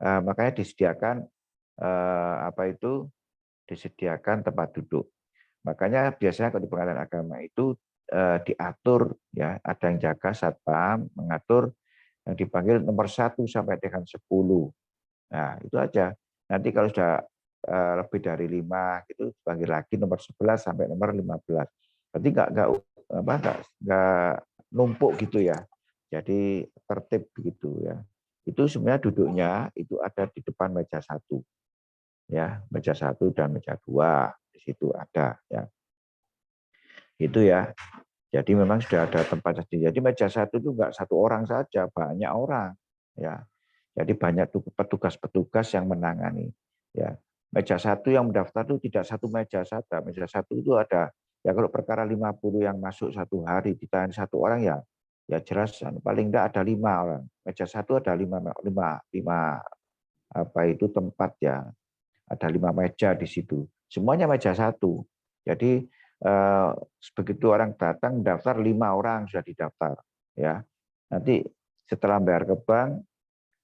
makanya disediakan disediakan tempat duduk. Makanya biasanya kalau di pengadilan agama itu diatur ya, ada yang jaga satpam mengatur yang dipanggil nomor 1 sampai dengan 10. Nah, itu aja. Nanti kalau sudah lebih dari 5 gitu dipanggil lagi nomor 11 sampai nomor 15. Berarti nggak numpuk gitu ya. Jadi tertib begitu ya. Itu sebenarnya duduknya itu ada di depan meja 1. Ya, meja 1 dan meja 2 di situ ada ya. Itu ya. Jadi memang sudah ada tempat sendiri. Jadi meja 1 itu enggak satu orang saja, banyak orang ya. Jadi banyak petugas-petugas yang menangani. Ya, meja 1 yang mendaftar itu tidak satu meja saja. Meja 1 itu ada ya kalau perkara 50 yang masuk satu hari ditangani satu orang ya ya jelas paling enggak ada 5 orang. Meja 1 ada 5 apa itu tempat ya. Ada 5 meja di situ. Semuanya meja 1. Jadi begitu orang datang daftar 5 orang sudah didaftar ya. Nanti setelah bayar ke bank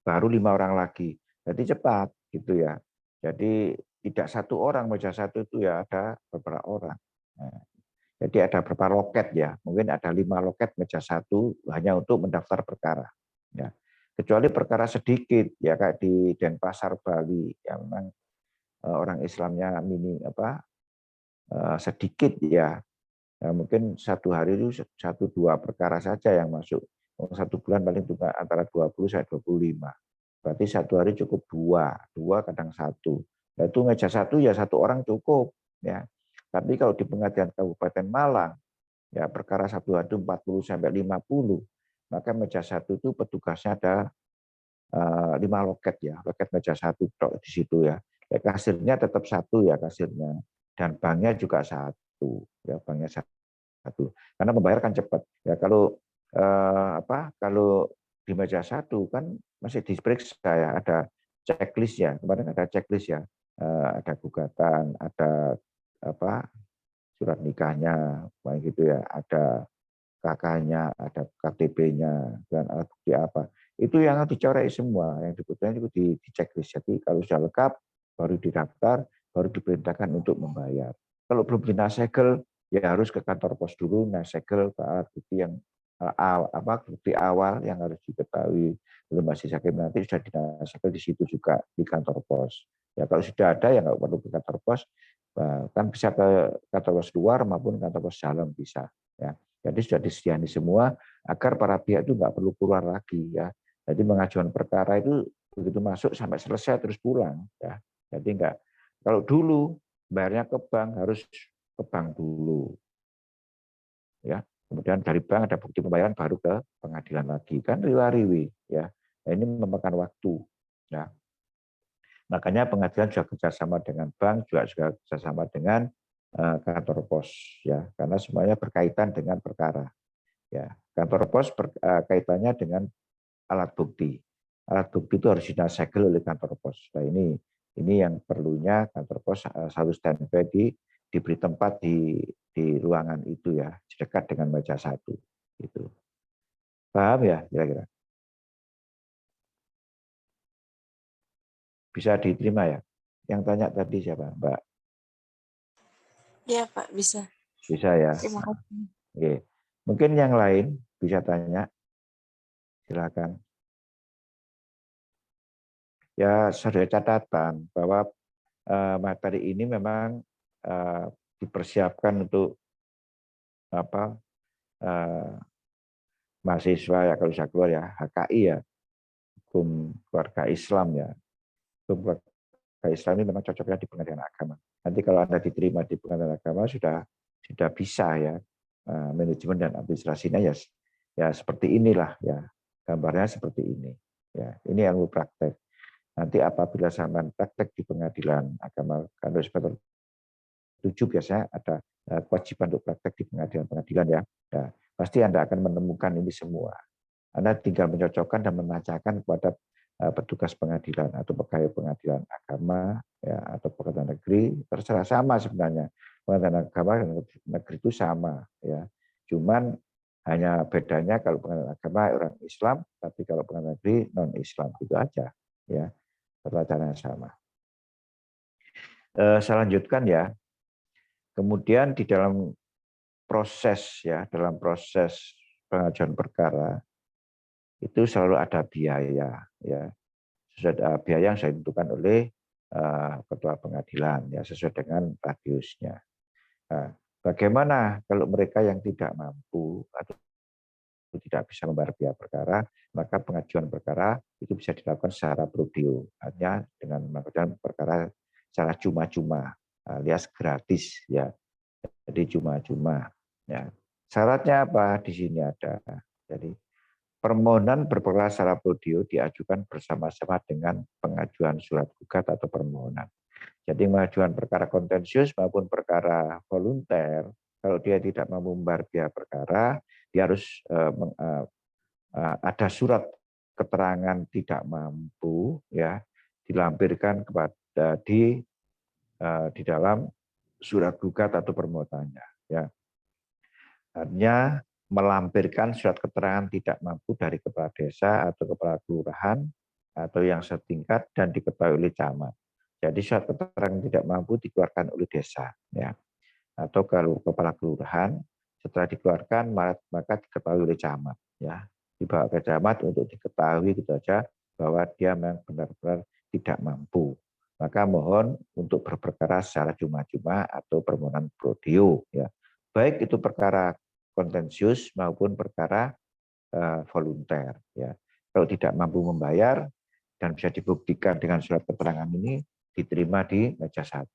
baru 5 orang lagi. Jadi cepat gitu ya. Jadi tidak 1 orang meja 1 itu ya ada beberapa orang. Nah, jadi ada beberapa loket ya. Mungkin ada 5 loket meja 1 hanya untuk mendaftar perkara. Ya. Kecuali perkara sedikit ya kayak di Denpasar Bali yang memang orang Islamnya sedikit ya. Nah, mungkin satu hari itu 1-2 perkara saja yang masuk. Satu bulan paling antara 20 sampai 25. Berarti satu hari cukup 2 kadang 1. Nah, itu meja 1 ya 1 orang cukup ya. Tapi kalau di Pengadilan Kabupaten Malang ya perkara satu hari 40 sampai 50, maka meja 1 itu petugasnya ada 5 loket ya, loket meja 1 di situ ya. Kasirnya tetap 1 ya kasirnya, dan banknya juga 1 ya, banknya 1. Karena membayar kan cepat ya. Kalau kalau di meja 1 kan masih diperiksa ya, ada checklist ya, kemarin ada checklist ya, ada gugatan, ada surat nikahnya, gitu ya, ada KK-nya, ada KTP-nya, dan alat bukti apa. Itu yang dicoret semua, yang dibutuhkan itu di checklist. Jadi kalau sudah lengkap, baru didaftar, baru diperintahkan untuk membayar. Kalau belum dinasegel, ya harus ke kantor pos dulu, nasegel ke alat bukti yang bukti awal yang harus diketahui. Belum masih sakit nanti sudah dinasegel di situ juga di kantor pos. Ya kalau sudah ada ya nggak perlu ke kantor pos, kan bisa ke kantor pos luar maupun kantor pos dalam bisa. Ya. Jadi sudah disediakan semua agar para pihak itu nggak perlu keluar lagi ya. Jadi mengajukan perkara itu begitu masuk sampai selesai terus pulang ya. Jadi enggak, kalau dulu bayarnya ke bank harus ke bank dulu ya. Kemudian dari bank ada bukti pembayaran baru ke pengadilan lagi kan riwa-riwi ya. Nah, ini memakan waktu ya. Makanya pengadilan juga kerjasama dengan bank, juga kerjasama dengan kantor pos ya, karena semuanya berkaitan dengan perkara. Ya, kantor pos kaitannya dengan alat bukti. Alat bukti itu harus dinasegel oleh kantor pos. Nah, ini yang perlunya kantor pos selalu standby diberi tempat di ruangan itu ya, dekat dengan meja 1. Gitu. Paham ya kira-kira? Bisa diterima ya? Yang tanya tadi siapa, Mbak? Iya, Pak, bisa. Bisa ya. Terima kasih. Oke. Mungkin yang lain bisa tanya. Silakan. Ya, sudah catatan bahwa materi ini memang dipersiapkan untuk mahasiswa ya kalau bisa keluar ya, HKI ya, hukum keluarga Islam ya. Hukum keluarga Islam ini memang cocoknya di pengadilan agama. Nanti kalau Anda diterima di pengadilan agama sudah bisa ya, manajemen dan administrasinya ya seperti inilah ya, gambarnya seperti ini ya. Ini ilmu praktek. Nanti apabila sampai praktek di pengadilan agama, kalau seperti 7 biasanya ada kewajiban untuk praktek di pengadilan-pengadilan ya. Ya. Pasti Anda akan menemukan ini semua. Anda tinggal mencocokkan dan menacakan kepada petugas pengadilan atau pegawai pengadilan agama ya, atau pengadilan negeri, terserah sama sebenarnya. Pengadilan agama dan negeri itu sama ya. Cuman hanya bedanya kalau pengadilan agama orang Islam, tapi kalau pengadilan negeri non Islam, itu aja ya. Perlacarannya sama. Saya lanjutkan ya. Kemudian di dalam proses pengajuan perkara itu selalu ada biaya ya. Sudah biaya yang sudah ditentukan oleh ketua pengadilan ya sesuai dengan radiusnya. Nah, bagaimana kalau mereka yang tidak mampu atau tidak bisa membayar biaya perkara, maka pengajuan perkara itu bisa dilakukan secara prodeo, hanya dengan mengajukan perkara secara cuma-cuma, alias gratis ya. Jadi cuma-cuma ya. Syaratnya apa? Di sini ada. Jadi permohonan berperkara secara prodeo diajukan bersama-sama dengan pengajuan surat gugat atau permohonan. Jadi pengajuan perkara kontensius maupun perkara volunter, kalau dia tidak mampu membayar biaya perkara, dia harus ada surat keterangan tidak mampu, ya, dilampirkan kepada di dalam surat gugat atau permohonannya, ya. Artinya melampirkan surat keterangan tidak mampu dari kepala desa atau kepala kelurahan atau yang setingkat dan diketahui oleh camat. Jadi surat keterangan tidak mampu dikeluarkan oleh desa, ya, atau kalau kepala kelurahan setelah dikeluarkan maka diketahui oleh camat, ya, dibawa ke camat untuk diketahui gitu saja bahwa dia memang benar-benar tidak mampu. Maka mohon untuk berperkara secara cuma-cuma atau permohonan prodeo, ya, baik itu perkara kontensius maupun perkara volunter, ya. Kalau tidak mampu membayar dan bisa dibuktikan dengan surat keterangan ini diterima di meja 1.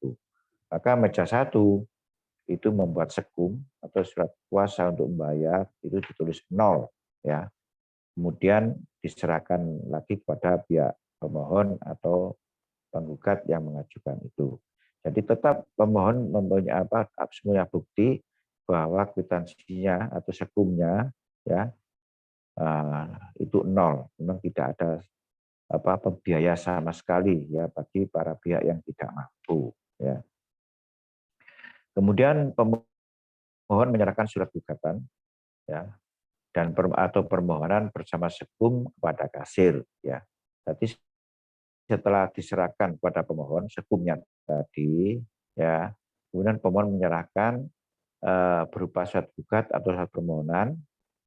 Maka meja 1 itu membuat sekum atau surat kuasa untuk membayar itu ditulis 0, ya. Kemudian diserahkan lagi kepada pihak pemohon atau penggugat yang mengajukan itu. Jadi tetap pemohon mempunyai semuanya bukti bahwa kwitansinya atau sekumnya, ya, itu 0, memang tidak ada biaya sama sekali, ya, bagi para pihak yang tidak mampu, ya. Kemudian pemohon menyerahkan surat gugatan, ya, dan atau permohonan bersama sekum kepada kasir, ya. Jadi setelah diserahkan kepada pemohon sekumnya tadi, ya, kemudian pemohon menyerahkan berupa surat gugat atau surat permohonan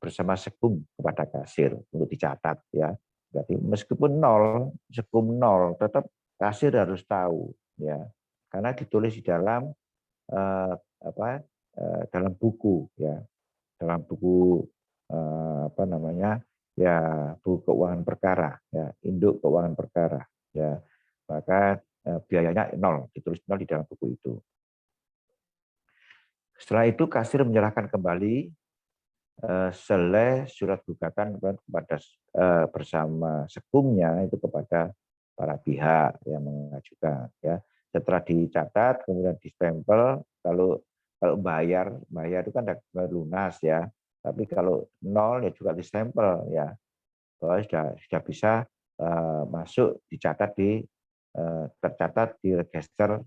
bersama sekum kepada kasir untuk dicatat, ya. Jadi meskipun 0, sekum 0, tetap kasir harus tahu, ya, karena ditulis di dalam dalam buku, ya, dalam buku ya, buku keuangan perkara, ya, induk keuangan perkara, ya, maka biayanya 0, ditulis 0 di dalam buku itu. Setelah itu kasir menyerahkan kembali selai surat gugatan kepada bersama sekumnya itu kepada para pihak yang mengajukan, ya. Setelah dicatat kemudian distempel, kalau bayar itu kan lunas, ya. Tapi kalau 0 ya juga distempel, ya, bahwa sudah bisa masuk dicatat tercatat di register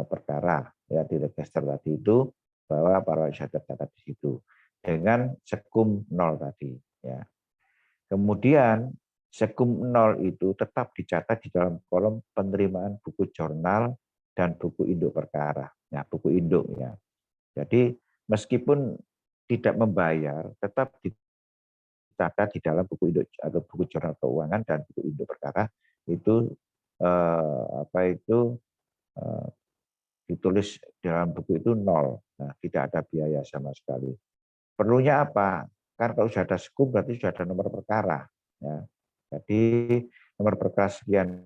perkara, ya, di register tadi itu bahwa para wisata tercatat di situ dengan sekum 0 tadi, ya. Kemudian sekum 0 itu tetap dicatat di dalam kolom penerimaan buku jurnal dan buku induk perkara. Nah, buku induk, ya. Jadi meskipun tidak membayar tetap dicatat di dalam buku induk atau buku jurnal keuangan dan buku induk perkara itu ditulis dalam buku itu 0. Nah, tidak ada biaya sama sekali. Perlunya apa? Kan kalau sudah ada sekum berarti sudah ada nomor perkara, ya. Jadi nomor perkara sekian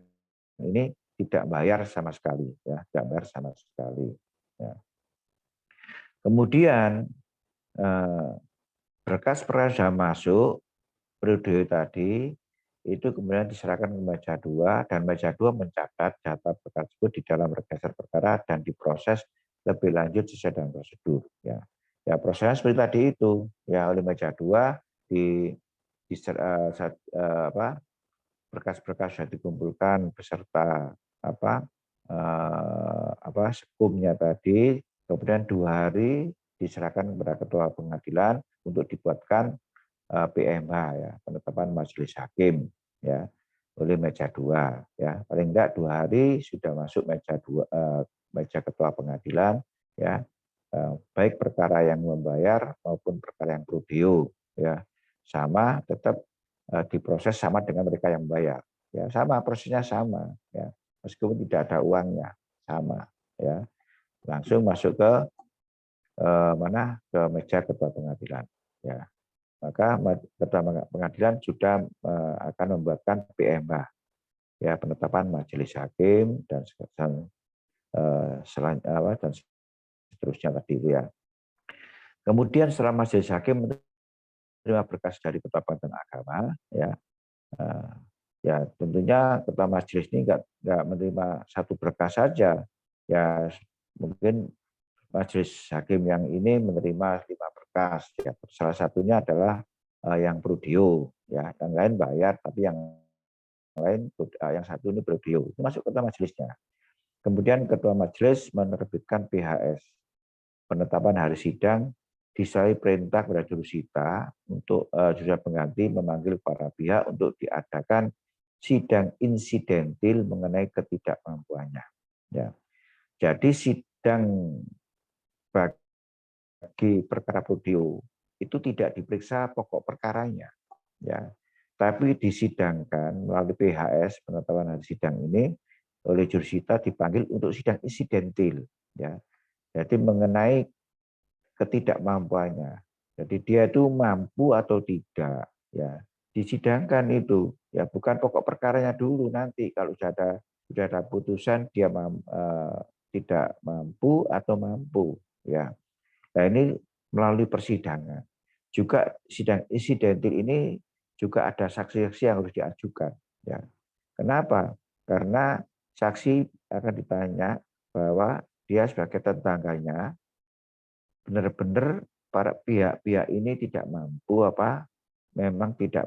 ini tidak bayar sama sekali, ya, tidak bayar sama sekali, ya. Kemudian berkas perkara sudah masuk periode tadi itu kemudian diserahkan ke meja 2 dan meja 2 mencatat data perkara tersebut di dalam register perkara dan diproses lebih lanjut sesuai dengan prosedur, ya. Ya, prosesnya seperti tadi itu, ya, oleh meja 2 berkas-berkas sudah dikumpulkan beserta sekumnya tadi, kemudian 2 hari diserahkan kepada ketua pengadilan untuk dibuatkan PMH, ya, penetapan majelis hakim, ya, oleh meja 2, ya. Paling enggak 2 hari sudah masuk meja 2, meja ketua pengadilan, ya, baik perkara yang membayar maupun perkara yang prodeo, ya, sama tetap diproses sama dengan mereka yang membayar, ya, sama prosesnya sama, ya, meskipun tidak ada uangnya sama, ya, langsung masuk ke meja ketua pengadilan, ya. Maka ketua pengadilan sudah akan membuatkan PMH, ya, penetapan majelis hakim dan seterusnya tadi, ya. Kemudian setelah majelis hakim menerima berkas dari ketua pengadilan agama, ya, ya tentunya ketua majelis ini nggak menerima satu berkas saja, ya, mungkin majelis hakim yang ini menerima 5 berkas berkas. Ya. Salah satunya adalah yang prodeo, ya. Yang lain bayar, tapi yang lain yang satu ini prodeo. Itu masuk ketua majelisnya. Kemudian ketua majelis menerbitkan PHS, penetapan hari sidang, disertai perintah kepada jurusita untuk jurusita pengganti memanggil para pihak untuk diadakan sidang insidentil mengenai ketidakmampuannya. Ya. Jadi sidang bagi perkara prodeo itu tidak diperiksa pokok perkaranya, ya, tapi disidangkan melalui PHS penetapan hari sidang ini oleh jurusita dipanggil untuk sidang insidentil, ya. Jadi mengenai ketidakmampuannya. Jadi dia itu mampu atau tidak, ya. Disidangkan itu, ya, bukan pokok perkaranya dulu, nanti kalau sudah ada putusan dia tidak mampu atau mampu, ya. Nah, ini melalui persidangan. Juga sidang insidentil ini juga ada saksi-saksi yang harus diajukan, ya. Kenapa? Karena saksi akan ditanya bahwa dia sebagai tetangganya benar-benar para pihak-pihak ini tidak mampu apa memang tidak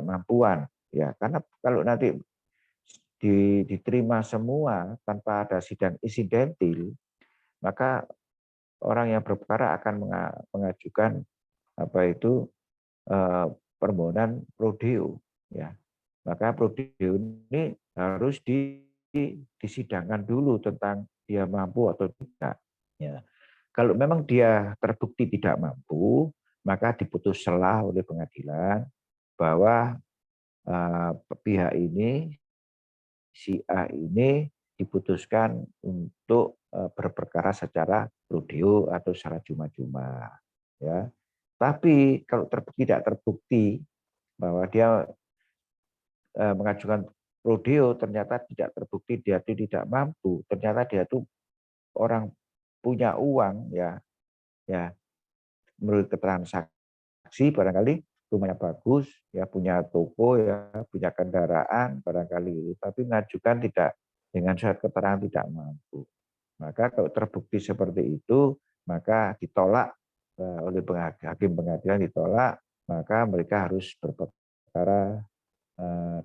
mampuan, ya. Karena kalau nanti diterima semua tanpa ada sidang insidentil, maka orang yang berperkara akan mengajukan apa itu permohonan prodeo, ya. Maka prodeo ini harus disidangkan dulu tentang dia mampu atau tidak, ya. Kalau memang dia terbukti tidak mampu, maka diputus selah oleh pengadilan bahwa pihak ini si A ini diputuskan untuk berperkara secara prodeo atau secara cuma-cuma, ya. Tapi kalau tidak terbukti bahwa dia mengajukan prodeo, ternyata tidak terbukti dia itu tidak mampu, ternyata dia itu orang punya uang, ya, ya, menurut keterangan saksi barangkali rumahnya bagus, ya, punya toko, ya, punya kendaraan barangkali, tapi mengajukan tidak dengan surat keterangan tidak mampu. Maka kalau terbukti seperti itu, maka ditolak oleh hakim pengadilan, ditolak, maka mereka harus berperkara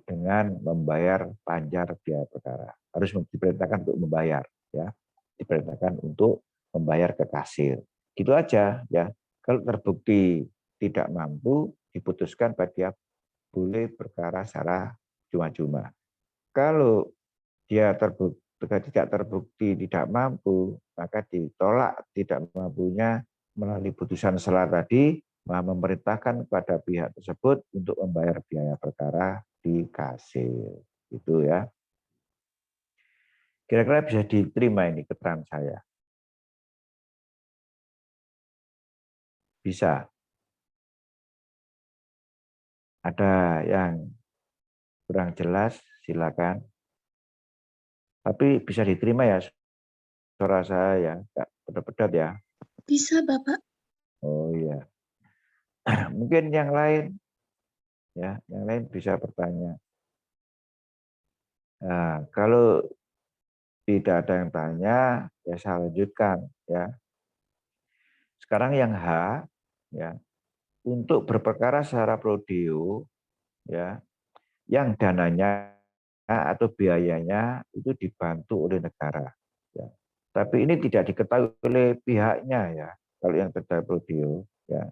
dengan membayar panjar biaya perkara. Harus diperintahkan untuk membayar, ya. Diperintahkan untuk membayar ke kasir. Gitu aja, ya. Kalau terbukti tidak mampu, diputuskan bahwa dia boleh perkara secara cuma-cuma. Kalau dia tidak terbukti tidak mampu, maka ditolak tidak mampunya melalui putusan selah tadi, memerintahkan kepada pihak tersebut untuk membayar biaya perkara di kasir. Itu, ya. Kira-kira bisa diterima ini keterangan saya. Bisa. Ada yang kurang jelas, silakan. Tapi bisa diterima ya suara saya, ya, nggak pedat-pedat ya. Bisa, Bapak. Oh iya. Mungkin yang lain, ya, yang lain bisa bertanya. Nah, kalau tidak ada yang tanya, ya saya lanjutkan, ya. Sekarang yang H, ya, untuk berperkara secara prodeo, ya, yang dananya atau biayanya itu dibantu oleh negara, ya. Tapi ini tidak diketahui oleh pihaknya, ya. Kalau yang terkait prodeo, ya.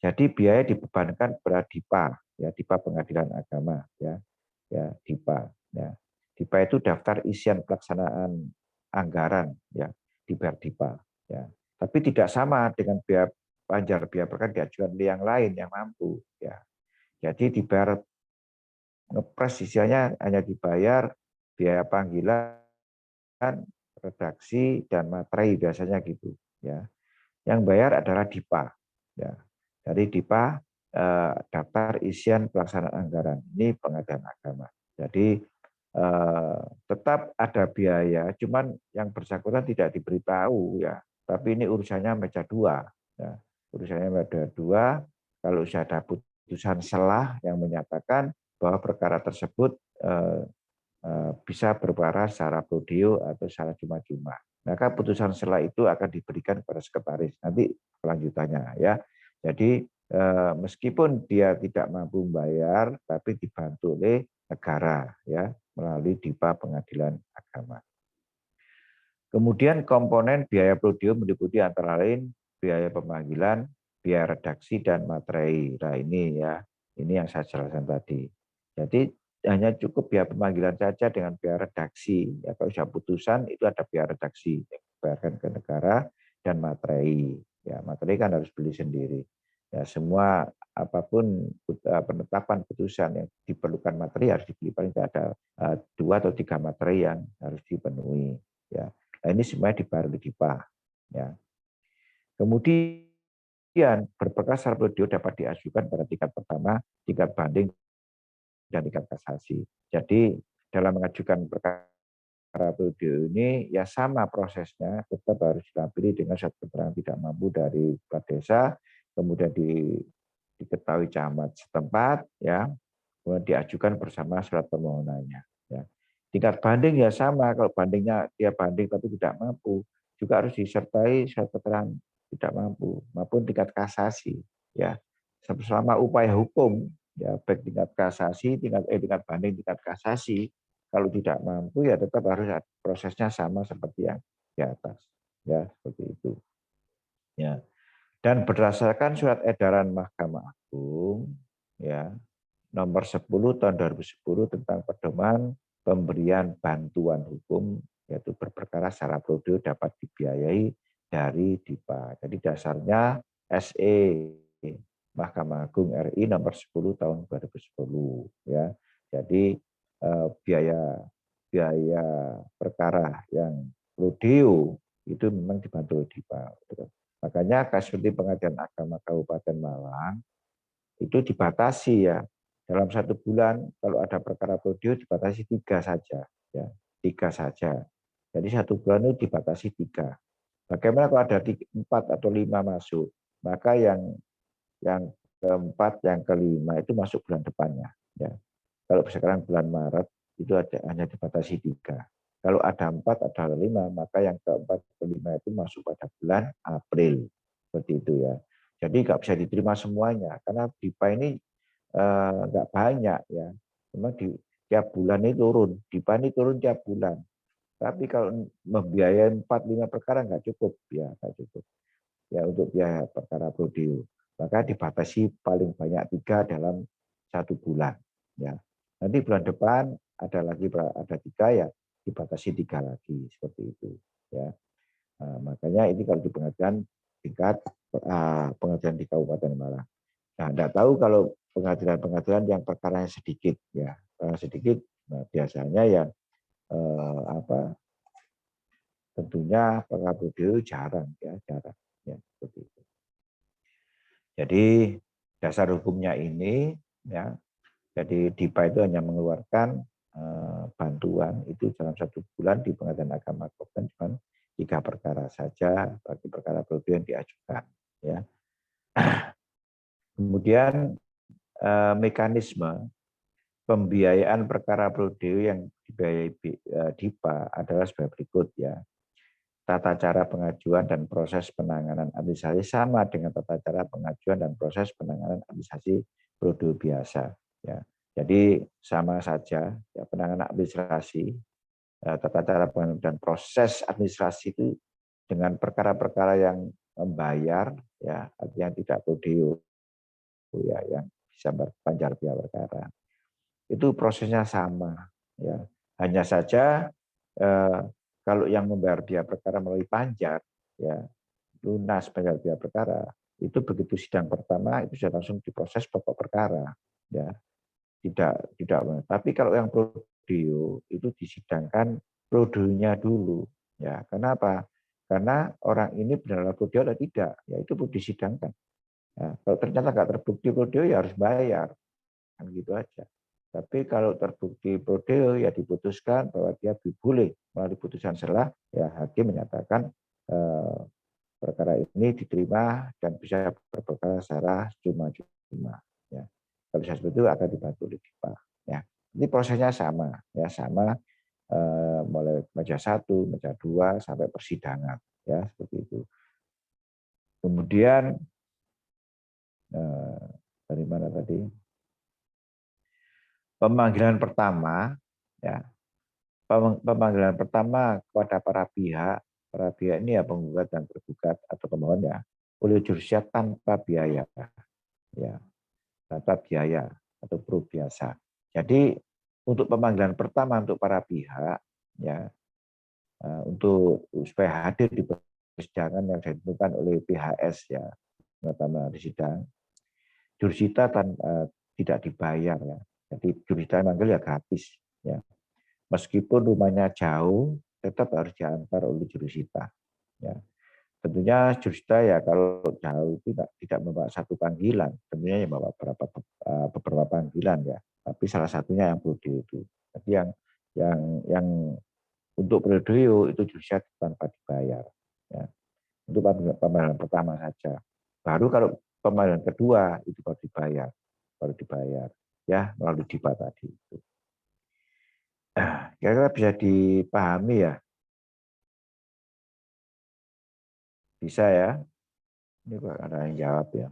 Jadi biaya dibebankan kepada DIPA, ya, DIPA Pengadilan Agama, ya, ya, DIPA, ya. DIPA itu daftar isian pelaksanaan anggaran, ya, dibayar DIPA, ya. Tapi tidak sama dengan biaya panjar biaya perkara diajukan oleh yang lain yang mampu, ya. Jadi dibayar ngepres isiannya hanya dibayar biaya panggilan, redaksi dan materi biasanya gitu, ya. Yang bayar adalah DIPA, ya. Dari DIPA daftar isian pelaksanaan anggaran. Ini Pengadilan Agama. Jadi tetap ada biaya, cuman yang bersangkutan tidak diberitahu, ya. Tapi ini urusannya meja 2, ya. Urusannya meja 2. Kalau sudah ada putusan selah yang menyatakan bahwa perkara tersebut bisa berperkara secara prodeo atau secara cuma-cuma. Maka putusan selah itu akan diberikan kepada sekretaris. Nanti kelanjutannya, ya. Jadi meskipun dia tidak mampu membayar, tapi dibantu oleh negara ya melalui DIPA Pengadilan Agama. Kemudian komponen biaya prodeo meliputi antara lain biaya pemanggilan, biaya redaksi dan materai. Nah ini ya, ini yang saya jelaskan tadi. Jadi hanya cukup biaya pemanggilan saja dengan biaya redaksi. Ya, kalau sudah putusan itu ada biaya redaksi yang dibayarkan ke negara dan materai. Ya, materai kan harus beli sendiri. Ya, semua apapun penetapan putusan yang diperlukan materi harus dibeli, paling tidak ada 2 atau 3 materi yang harus dipenuhi. Ya. Nah, ini semuanya dibayar oleh DIPA. Ya. Kemudian berperkara secara prodeo dapat diajukan pada tingkat pertama, tingkat banding, dan tingkat kasasi. Jadi dalam mengajukan perkara prodeo ini ya sama prosesnya, tetap harus dilampiri dengan surat keterangan tidak mampu dari kepala desa, kemudian diketahui camat setempat, ya, kemudian diajukan bersama surat permohonannya. Ya. Tingkat banding ya sama, kalau bandingnya dia banding tapi tidak mampu, juga harus disertai surat keterangan tidak mampu, maupun tingkat kasasi. Ya, selama upaya hukum, ya baik tingkat kasasi, tingkat banding, tingkat kasasi, kalau tidak mampu ya tetap harus prosesnya sama seperti yang di atas. Ya, seperti itu. Ya. Dan berdasarkan surat edaran Mahkamah Agung, ya nomor 10 tahun 2010 tentang pedoman pemberian bantuan hukum yaitu berperkara secara prodeo dapat dibiayai dari DIPA. Jadi dasarnya SE Mahkamah Agung RI nomor 10 tahun 2010 ya. Jadi biaya perkara yang prodeo itu memang dibantu oleh DIPA. Makanya seperti Pengadilan Agama Kabupaten Malang itu dibatasi ya. Dalam 1 bulan kalau ada perkara prodeo dibatasi 3 saja, ya 3 saja. Jadi 1 bulan itu dibatasi 3. Bagaimana kalau ada 4 atau 5 masuk, maka yang keempat, yang kelima itu masuk bulan depannya. Ya. Kalau sekarang bulan Maret itu hanya dibatasi 3. Kalau ada 4, ada 5, maka yang keempat, kelima itu masuk pada bulan April. Seperti itu ya. Jadi nggak bisa diterima semuanya karena DIPA ini nggak banyak ya. Memang tiap bulan ini turun, DIPA ini turun tiap bulan. Tapi kalau membiayai 4-5 perkara nggak cukup ya, nggak cukup ya untuk biaya perkara prodeo. Maka dibatasi paling banyak 3 dalam 1 bulan. Ya. Nanti bulan depan ada 3 ya dibatasi 3 lagi seperti itu. Ya. Nah, makanya ini kalau di pengadilan tingkat pengadilan di Kabupaten Malang. Nah, tidak tahu kalau pengadilan-pengadilan yang perkaranya sedikit ya, sedikit. Nah, biasanya yang tentunya perkara prodeo jarang ya, seperti itu. Jadi dasar hukumnya ini ya, jadi DIPA itu hanya mengeluarkan bantuan itu dalam 1 bulan di Pengadilan Agama Kabupaten cuma 3 perkara saja bagi perkara prodeo yang diajukan. Ya. Kemudian mekanisme pembiayaan perkara prodeo yang dibiayai DIPA adalah sebagai berikut ya. Tata cara pengajuan dan proses penanganan administrasi sama dengan tata cara pengajuan dan proses penanganan administrasi prodeo biasa. Ya. Jadi sama saja ya, penanganan administrasi, tata cara penanganan dan proses administrasi itu dengan perkara-perkara yang membayar, ya artinya tidak prodeo, ya yang bisa berpanjar biaya perkara. Itu prosesnya sama. Ya. Hanya saja kalau yang membayar biaya perkara melalui panjar, ya lunas bayar biaya perkara, itu begitu sidang pertama itu sudah langsung diproses pokok perkara, ya tidak. Tapi kalau yang prodeo itu disidangkan prodeonya dulu, ya kenapa? Karena orang ini benar-benar prodeo atau tidak, ya itu perlu disidangkan. Ya, kalau ternyata nggak terbukti prodeo ya harus bayar, kan gitu aja. Tapi kalau terbukti prodeo ya diputuskan bahwa dia boleh melalui putusan selah, ya hakim menyatakan perkara ini diterima dan bisa berperkara secara cuma-cuma. Ya. Kalau bisa seperti itu akan dibantu oleh DIPA. Ya. Ini prosesnya sama, ya sama mulai meja 1, meja 2 sampai persidangan, ya seperti itu. Kemudian Dari mana tadi? Pemanggilan pertama, ya. Pemanggilan pertama kepada para pihak ini ya penggugat dan tergugat atau pemohon ya, oleh jurusiat tanpa biaya, ya, tanpa biaya atau pro biasa. Jadi untuk pemanggilan pertama untuk para pihak, ya, untuk supaya hadir di persidangan yang ditentukan oleh PHS ya, pertama di sidang, jurusita tidak dibayar ya. Jadi jurusita manggil ya gratis ya. Meskipun rumahnya jauh, tetap harus diantar oleh jurusita. Ya. Tentunya jurusita ya kalau jauh itu tidak membawa satu panggilan, tentunya yang membawa beberapa panggilan ya. Tapi salah satunya yang prodeo itu. Jadi yang untuk prodeo itu jurusita tanpa dibayar. Ya. Untuk pemanggilan pertama saja. Baru kalau pemanggilan kedua itu baru dibayar ya melalui DIPA tadi itu. Kira-kira bisa dipahami ya? Bisa ya? Ini Pak ada yang jawab ya.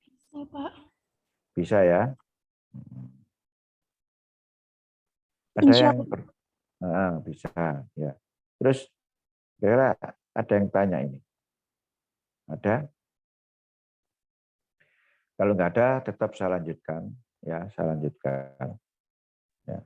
Bisa, Pak. Bisa ya? Ada yang bisa ya. Terus kira-kira ada yang tanya ini? Ada? Kalau nggak ada, tetap saya lanjutkan ya. Saya lanjutkan. Ya.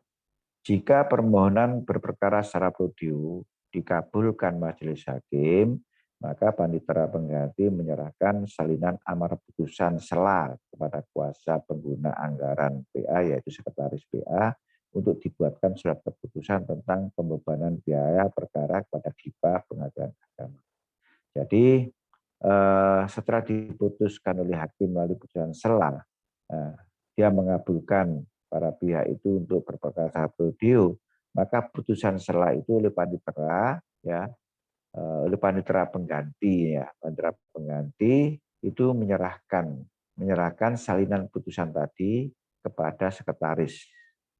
Jika permohonan berperkara secara prodeo dikabulkan majelis hakim, maka panitera pengganti menyerahkan salinan amar putusan sela kepada kuasa pengguna anggaran PA, yaitu sekretaris PA, untuk dibuatkan surat keputusan tentang pembebanan biaya perkara kepada DIPA Pengadilan Agama. Jadi setelah diputuskan oleh hakim melalui putusan sela, dia mengabulkan para pihak itu untuk berperkara secara prodeo, maka putusan sela itu oleh panitera ya, oleh panitera pengganti ya, panitera pengganti itu menyerahkan salinan putusan tadi kepada sekretaris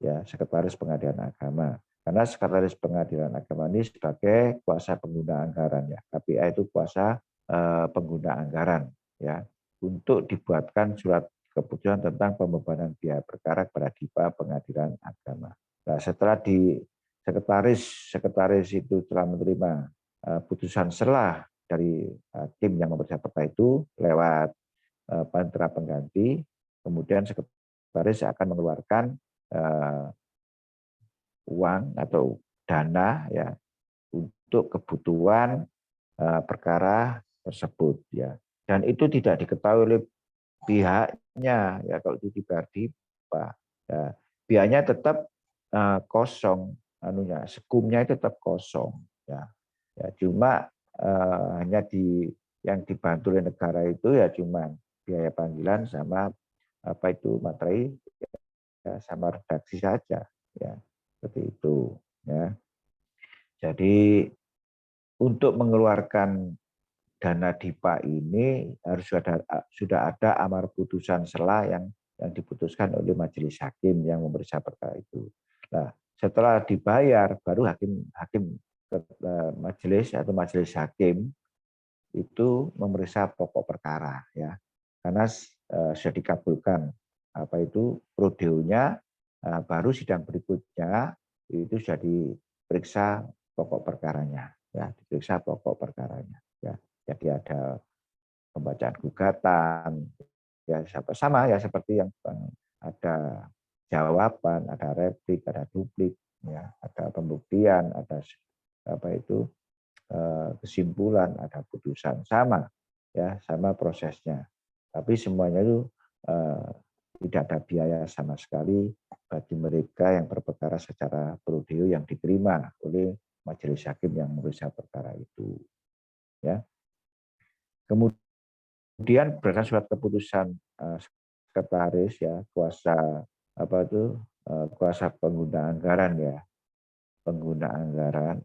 ya, sekretaris pengadilan agama. Karena sekretaris pengadilan agama ini sebagai kuasa pengguna anggaran ya, KPA itu kuasa pengguna anggaran ya, untuk dibuatkan surat keputusan tentang pembebanan biaya perkara kepada DIPA Pengadilan Agama. Nah, setelah di sekretaris itu telah menerima putusan sela dari tim yang memeriksa perkara itu lewat panitera pengganti, kemudian sekretaris akan mengeluarkan uang atau dana ya untuk kebutuhan perkara tersebut ya. Dan itu tidak diketahui oleh pihaknya ya, kalau itu dibayar DIPA ya, biayanya tetap kosong, sekumnya itu tetap kosong ya. Ya cuma hanya yang dibantu oleh negara itu ya cuma biaya panggilan sama apa itu materi ya, sama redaksi saja ya, seperti itu ya. Jadi untuk mengeluarkan dana DIPA ini harus sudah ada amar putusan sela yang diputuskan oleh majelis hakim yang memeriksa perkara itu. Nah, setelah dibayar baru hakim majelis hakim itu memeriksa pokok perkara ya. Karena sudah dikabulkan apa itu prodeonya, baru sidang berikutnya itu sudah diperiksa pokok perkaranya ya, diperiksa pokok perkaranya ya. Jadi ada pembacaan gugatan, ya sama ya seperti yang ada jawaban, ada replik, ada duplik, ya, ada pembuktian, ada apa itu kesimpulan, ada putusan, sama ya, sama prosesnya. Tapi semuanya itu tidak ada biaya sama sekali bagi mereka yang berperkara secara prodeo yang diterima oleh majelis hakim yang memeriksa perkara itu. Ya. Kemudian berdasarkan surat keputusan sekretaris ya, kuasa apa itu kuasa pengguna anggaran ya, pengguna anggaran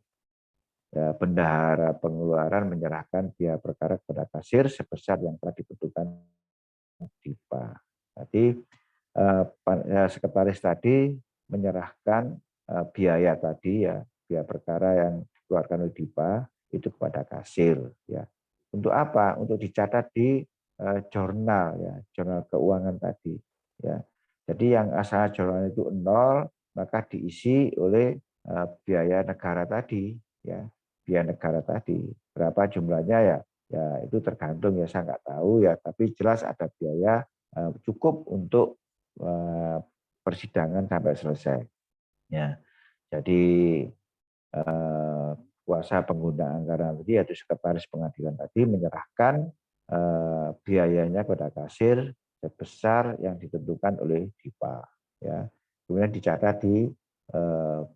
ya, bendahara pengeluaran menyerahkan biaya perkara kepada kasir sebesar yang telah ditentukan DIPA. Jadi sekretaris tadi menyerahkan biaya tadi ya, biaya perkara yang dikeluarkan oleh DIPA itu kepada kasir ya, Untuk apa? Untuk dicatat di jurnal ya, jurnal keuangan tadi ya. Jadi yang asal jurnal itu 0, maka diisi oleh biaya negara tadi ya. Biaya negara tadi. Berapa jumlahnya ya? Ya itu tergantung ya, saya nggak tahu ya, tapi jelas ada biaya cukup untuk persidangan sampai selesai. Ya. Jadi kuasa pengguna anggaran tadi, yaitu sekretaris pengadilan tadi, menyerahkan biayanya kepada kasir sebesar yang ditentukan oleh DIPA. Ya. Kemudian dicatat di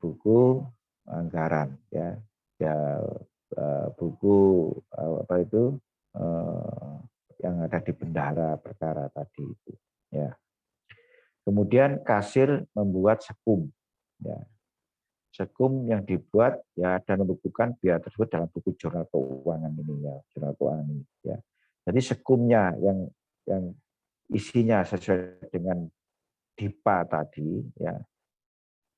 buku anggaran. Ya. Buku apa itu yang ada di bendahara perkara tadi itu. Ya. Kemudian kasir membuat sekum. Ya. Sekum yang dibuat ya dan membukukan biaya tersebut dalam buku jurnal keuangan ini ya, jurnal keuangan ini ya. Jadi sekumnya yang isinya sesuai dengan DIPA tadi ya,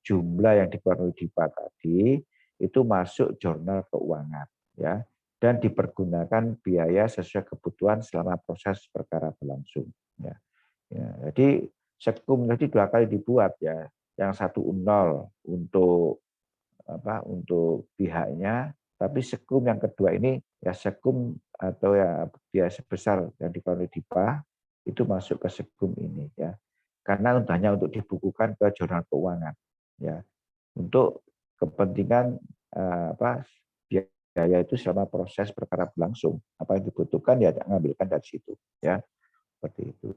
jumlah yang dikeluarkan DIPA tadi itu masuk jurnal keuangan ya, dan dipergunakan biaya sesuai kebutuhan selama proses perkara berlangsung ya. Ya, jadi sekum tadi 2 kali dibuat ya, yang satu 0 untuk pihaknya, tapi sekum yang kedua ini ya sekum atau ya biaya sebesar yang dikeluarkan DIPA itu masuk ke sekum ini ya, karena hanya untuk dibukukan ke jurnal keuangan ya, untuk kepentingan biaya itu selama proses perkara berlangsung, apa yang dibutuhkan ya mengambilkan dari situ ya, seperti itu.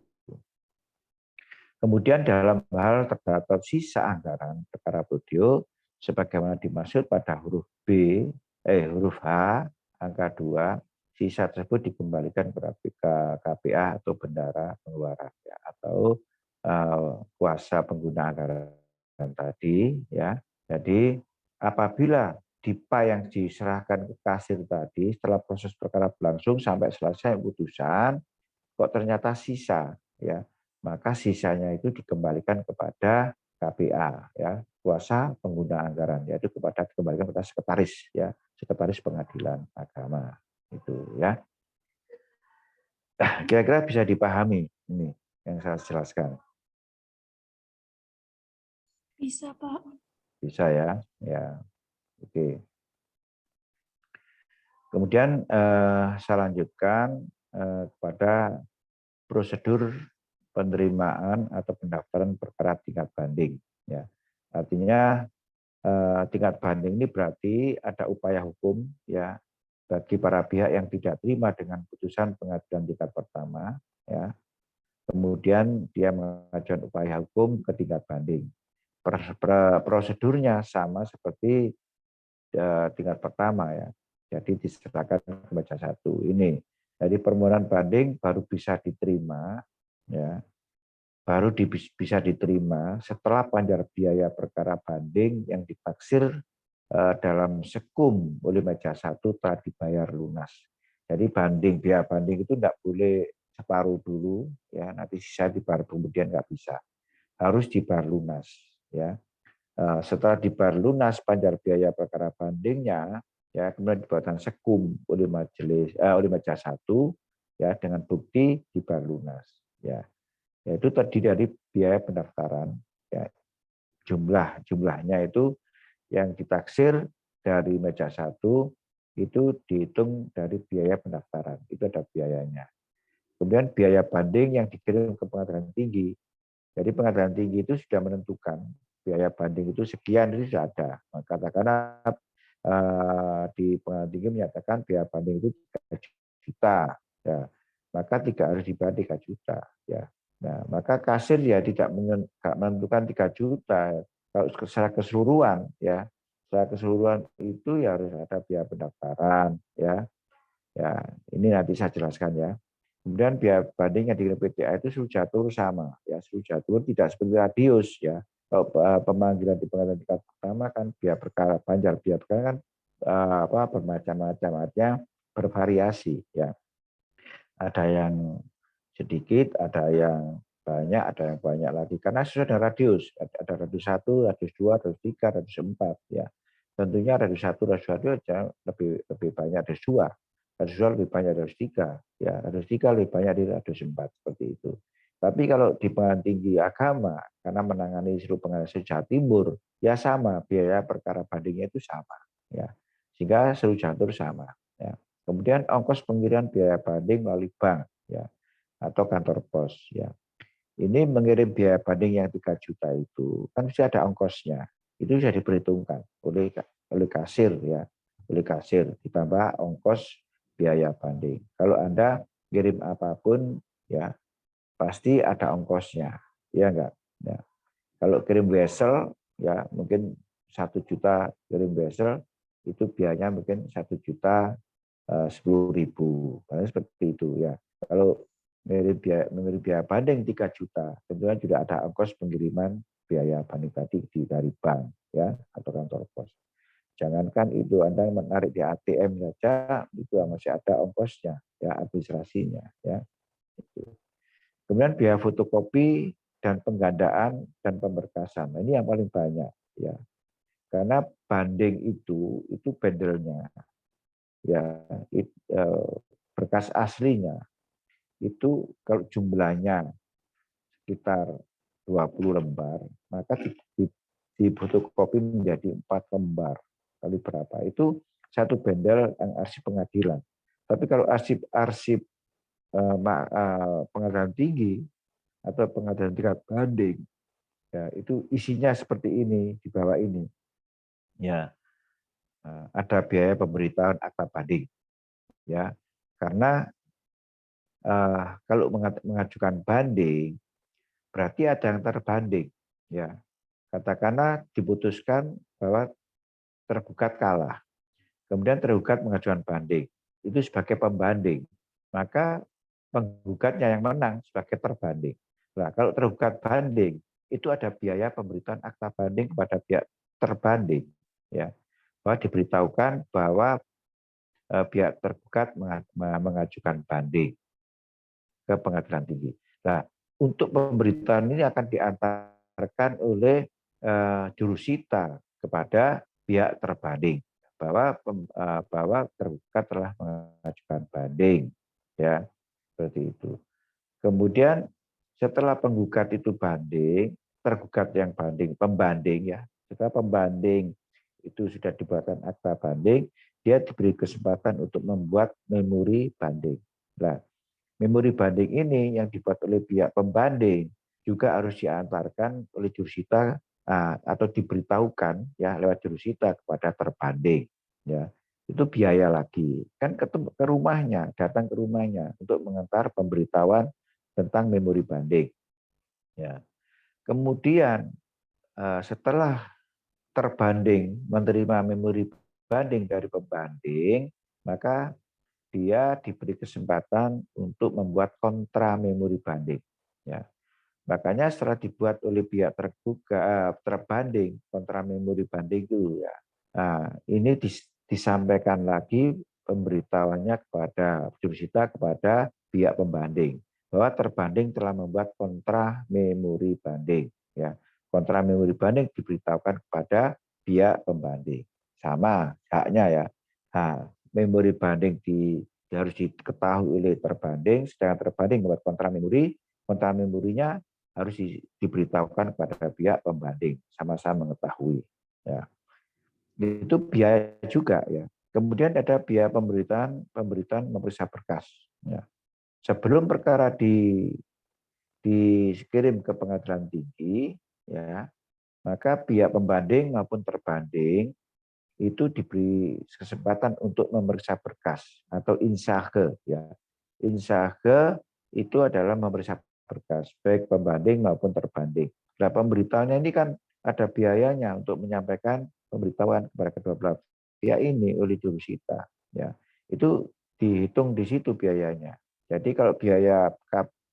Kemudian dalam hal terdapat sisa anggaran perkara audio sebagaimana dimaksud pada huruf huruf H angka 2, sisa tersebut dikembalikan kepada KPA atau bendahara pengeluaran ya, atau kuasa pengguna anggaran tadi ya. Jadi apabila DIPA yang diserahkan ke kasir tadi setelah proses perkara berlangsung sampai selesai putusan kok ternyata sisa ya, maka sisanya itu dikembalikan kepada KPA ya, kuasa pengguna anggaran, yaitu dikembalikan kepada sekretaris ya, sekretaris pengadilan agama itu ya. Kira-kira bisa dipahami ini yang saya jelaskan. Bisa, Pak. Bisa ya, ya. Oke. Kemudian saya lanjutkan kepada prosedur penerimaan atau pendaftaran perkara tingkat banding. Ya. Artinya tingkat banding ini berarti ada upaya hukum ya bagi para pihak yang tidak terima dengan putusan pengadilan tingkat pertama. Ya. Kemudian dia mengajukan upaya hukum ke tingkat banding. Prosedurnya sama seperti tingkat pertama ya. Jadi diserahkan ke majelis satu ini. Jadi permohonan banding baru bisa diterima ya, baru bisa diterima setelah panjar biaya perkara banding yang ditaksir dalam sekum oleh majelis satu telah dibayar lunas. Jadi biaya banding itu tidak boleh separuh dulu ya, nanti sisa dibayar kemudian nggak bisa, harus dibayar lunas ya. Setelah dibayar lunas panjar biaya perkara bandingnya ya, kemudian dibuatkan sekum oleh majelis satu ya, dengan bukti dibayar lunas ya, yaitu terdiri dari biaya pendaftaran ya, jumlahnya itu yang ditaksir dari meja satu itu dihitung dari biaya pendaftaran, itu ada biayanya. Kemudian biaya banding yang dikirim ke pengadilan tinggi, jadi pengadilan tinggi itu sudah menentukan biaya banding itu sekian, itu sudah ada. Katakanlah di pengadilan tinggi menyatakan biaya banding itu 3 juta, ya, maka tidak harus dibayar 3 juta. Ya. Nah, maka kasir ya tidak menentukan 3 juta. Kalau secara keseluruhan, ya, secara keseluruhan itu ya harus ada biaya pendaftaran, ya. Ya, ini nanti saya jelaskan ya. Kemudian biaya banding yang di PTA itu suruh jatuh sama, ya suruh jatuh tidak seperti radius ya. Kalau pemanggilan di pengadilan tingkat pertama kan biaya perkara panjar biaya perkara kan bermacam-macam, artinya bervariasi ya. Ada yang sedikit, ada yang banyak, ada yang banyak lagi karena sesuai dengan radius. Ada radius 1, radius 2, radius 3, radius 4 ya. Tentunya radius 1, radius 2 lebih banyak radius 2. R2 lebih banyak dari R3, ya R3 lebih banyak dari R4 seperti itu. Tapi kalau di pengadilan tinggi agama, karena menangani seluruh pengadilan Jawa Timur, ya sama, biaya perkara bandingnya itu sama, ya sehingga seluruh Jawa Timur sama. Ya. Kemudian ongkos pengiriman biaya banding melalui bank, ya atau kantor pos, ya. Ini mengirim biaya banding yang 3 juta itu kan bisa ada ongkosnya, itu bisa diperhitungkan oleh kasir, ya, oleh kasir ditambah ongkos biaya banding. Kalau Anda kirim apapun, ya pasti ada ongkosnya, ya enggak? Ya. Kalau kirim wesel, ya mungkin 1 juta kirim wesel itu biayanya mungkin 1.010.000, karena seperti itu ya. Kalau mengirim biaya banding 3 juta, tentunya juga ada ongkos pengiriman biaya banding tadi dari bank, ya atau kantor pos. Jangankan itu Anda menarik di ATM saja itu masih ada ongkosnya, ya administrasinya, ya. Kemudian biaya fotokopi dan penggandaan dan pemberkasan. Nah, ini yang paling banyak, ya. Karena banding itu bandelnya, ya berkas aslinya itu kalau jumlahnya sekitar 20 lembar, maka di fotokopi menjadi 4 lembar kali berapa? Itu satu bendel yang arsip pengadilan. Tapi kalau arsip pengadilan tinggi atau pengadilan tingkat banding, ya itu isinya seperti ini di bawah ini, ya ada biaya pemberitahuan akta banding, ya karena kalau mengajukan banding berarti ada yang terbanding, ya katakanlah diputuskan bahwa tergugat kalah, kemudian tergugat mengajukan banding, itu sebagai pembanding, maka penggugatnya yang menang sebagai terbanding. Nah, kalau tergugat banding, itu ada biaya pemberitahuan akta banding kepada pihak terbanding, ya, bahwa diberitahukan bahwa pihak tergugat mengajukan banding ke pengadilan tinggi. Nah, untuk pemberitaan ini akan diantarkan oleh jurusita kepada pihak terbanding bahwa tergugat telah mengajukan banding, ya seperti itu. Kemudian setelah penggugat itu banding, tergugat yang banding, pembanding ya, setelah pembanding itu sudah dibuatkan akta banding, dia diberi kesempatan untuk membuat memori banding. Nah, memori banding ini yang dibuat oleh pihak pembanding juga harus diantarkan oleh jurusita atau diberitahukan ya lewat jurusita kepada terbanding, ya. Itu biaya lagi, kan ketemu ke rumahnya, datang ke rumahnya untuk mengantar pemberitahuan tentang memori banding, ya. Kemudian setelah terbanding menerima memori banding dari pembanding, maka dia diberi kesempatan untuk membuat kontra memori banding, ya. Makanya setelah dibuat oleh pihak terbanding kontra memori banding itu, ya. Nah, ini disampaikan lagi pemberitahuannya kepada jurusita kepada pihak pembanding bahwa terbanding telah membuat kontra memori banding, ya. Kontra memori banding diberitahukan kepada pihak pembanding. Sama haknya, ya. Nah, memori banding harus diketahui oleh terbanding, sedangkan terbanding membuat kontra memorinya harus diberitahukan kepada pihak pembanding, sama-sama mengetahui, ya. Itu biaya juga, ya. Kemudian ada biaya pemberitaan memeriksa berkas, ya. Sebelum perkara dikirim ke pengadilan tinggi, ya, maka pihak pembanding maupun terbanding itu diberi kesempatan untuk memeriksa berkas atau insage, ya. Insage itu adalah memeriksa berkas baik pembanding maupun terbanding. Nah, pemberitahuannya ini kan ada biayanya untuk menyampaikan pemberitahuan kepada kedua belah pihak ini oleh jurusita, ya. Itu dihitung di situ biayanya. Jadi kalau biaya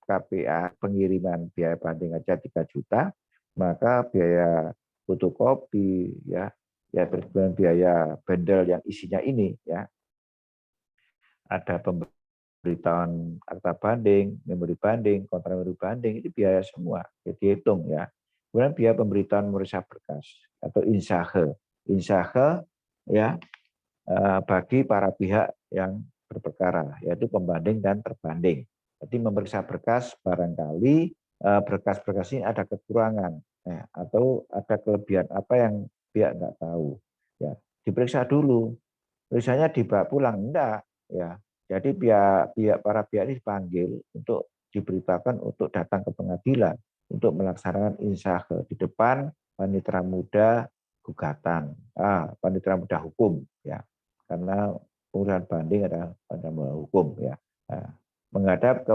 KPA pengiriman biaya banding aja 3 juta, maka biaya fotokopi, ya berkebutuhan biaya bendel yang isinya ini, ya ada pemberitahuan akta banding, memori banding, kontra memori banding, itu biaya semua, dihitung, ya. Kemudian biaya pemberitahuan memeriksa berkas atau insage, ya bagi para pihak yang berperkara, yaitu pembanding dan terbanding. Jadi memeriksa berkas barangkali berkas-berkas ini ada kekurangan atau ada kelebihan apa yang pihak nggak tahu. Ya, diperiksa dulu. Periksanya dibawa pulang enggak, ya. Jadi para pihak ini dipanggil untuk diberitakan untuk datang ke pengadilan untuk melaksanakan insah di depan panitera muda gugatan, panitera muda hukum, ya. Karena pengurusan banding adalah panitera muda hukum, ya. Nah, menghadap ke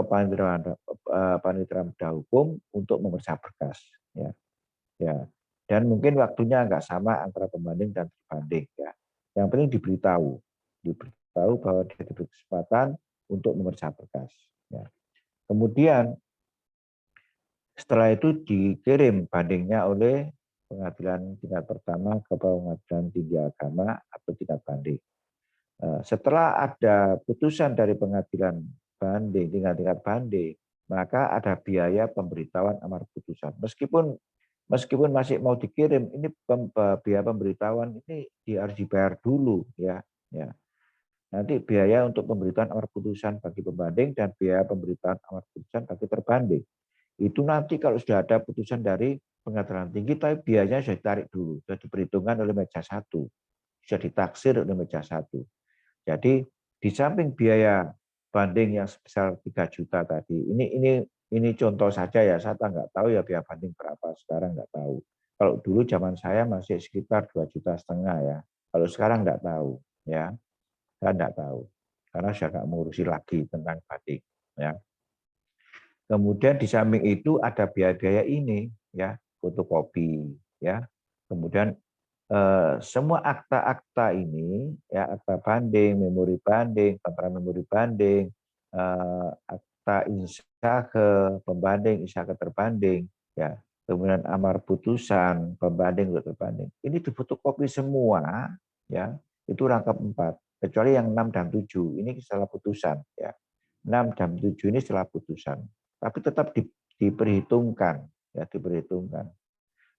panitera muda hukum untuk memeriksa berkas, ya. Ya. Dan mungkin waktunya nggak sama antara pembanding dan terbanding, ya. Yang penting diberitahu bahwa dia diberi kesempatan untuk memeriksa berkas. Ya. Kemudian setelah itu dikirim bandingnya oleh pengadilan tingkat pertama ke pengadilan tinggi agama atau tingkat banding. Setelah ada putusan dari pengadilan banding, tingkat banding, maka ada biaya pemberitahuan amar putusan. Meskipun masih mau dikirim, ini biaya pemberitahuan ini harus dibayar dulu, ya. Nanti biaya untuk pemberitahuan amar putusan bagi pembanding dan biaya pemberitahuan amar putusan bagi terbanding. Itu nanti kalau sudah ada putusan dari pengadilan tinggi, tapi biayanya sudah ditarik dulu, sudah diperhitungkan oleh meja 1, sudah ditaksir oleh meja 1. Jadi di samping biaya banding yang sebesar 3 juta tadi, ini contoh saja ya, saya nggak tahu ya biaya banding berapa, sekarang nggak tahu. Kalau dulu zaman saya masih sekitar 2,5 juta ya. Kalau sekarang nggak tahu, ya, saya nggak tahu karena saya nggak mengurusi lagi tentang banding, ya. Kemudian di samping itu ada biaya-biaya ini, ya, fotokopi, ya. Kemudian semua akta-akta ini, ya, akta banding, memori banding, kontra memori banding, akta insah ke pembanding, insah ke terbanding, ya, kemudian amar putusan, pembanding untuk terbanding. Ini difotokopi semua, ya, itu rangkap 4, kecuali yang 6 dan 7, ini setelah putusan, ya. 6 dan 7 ini setelah putusan, tapi tetap diperhitungkan, ya, diperhitungkan.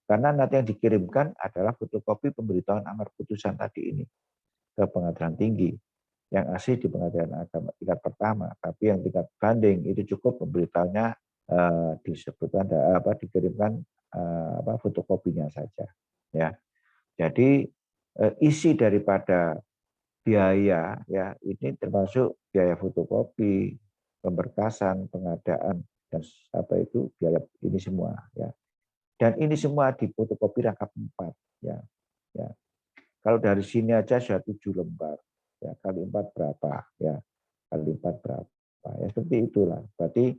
Karena nanti yang dikirimkan adalah fotokopi pemberitahuan amar putusan tadi ini ke pengadilan tinggi. Yang asli di pengadilan agama tingkat pertama, tapi yang tingkat banding itu cukup pemberitahuannya disebutkan dikirimkan fotokopinya saja. Ya, jadi isi daripada biaya, ya, ini termasuk biaya fotokopi, pemberkasan, pengadaan, dan biaya ini semua, ya. Dan ini semua difotokopi rangkap 4, ya. Ya. Kalau dari sini aja sudah 7 lembar, ya, kali 4 berapa, ya, kali 4 berapa, ya, seperti itulah. Berarti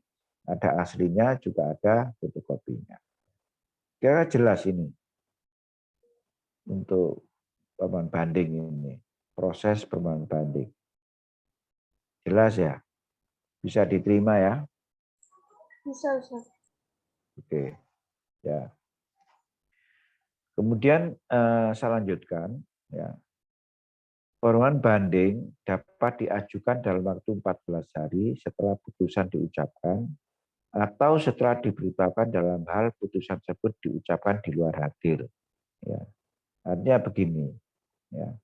ada aslinya juga ada fotokopinya. Kira jelas ini untuk permohonan banding ini, proses permohonan banding. Jelas ya, bisa diterima ya? Bisa. Oke, ya. Kemudian saya lanjutkan, ya. Permohonan banding dapat diajukan dalam waktu 14 hari setelah putusan diucapkan atau setelah diberitahukan dalam hal putusan tersebut diucapkan di luar hadir. Ya. Artinya begini, ya.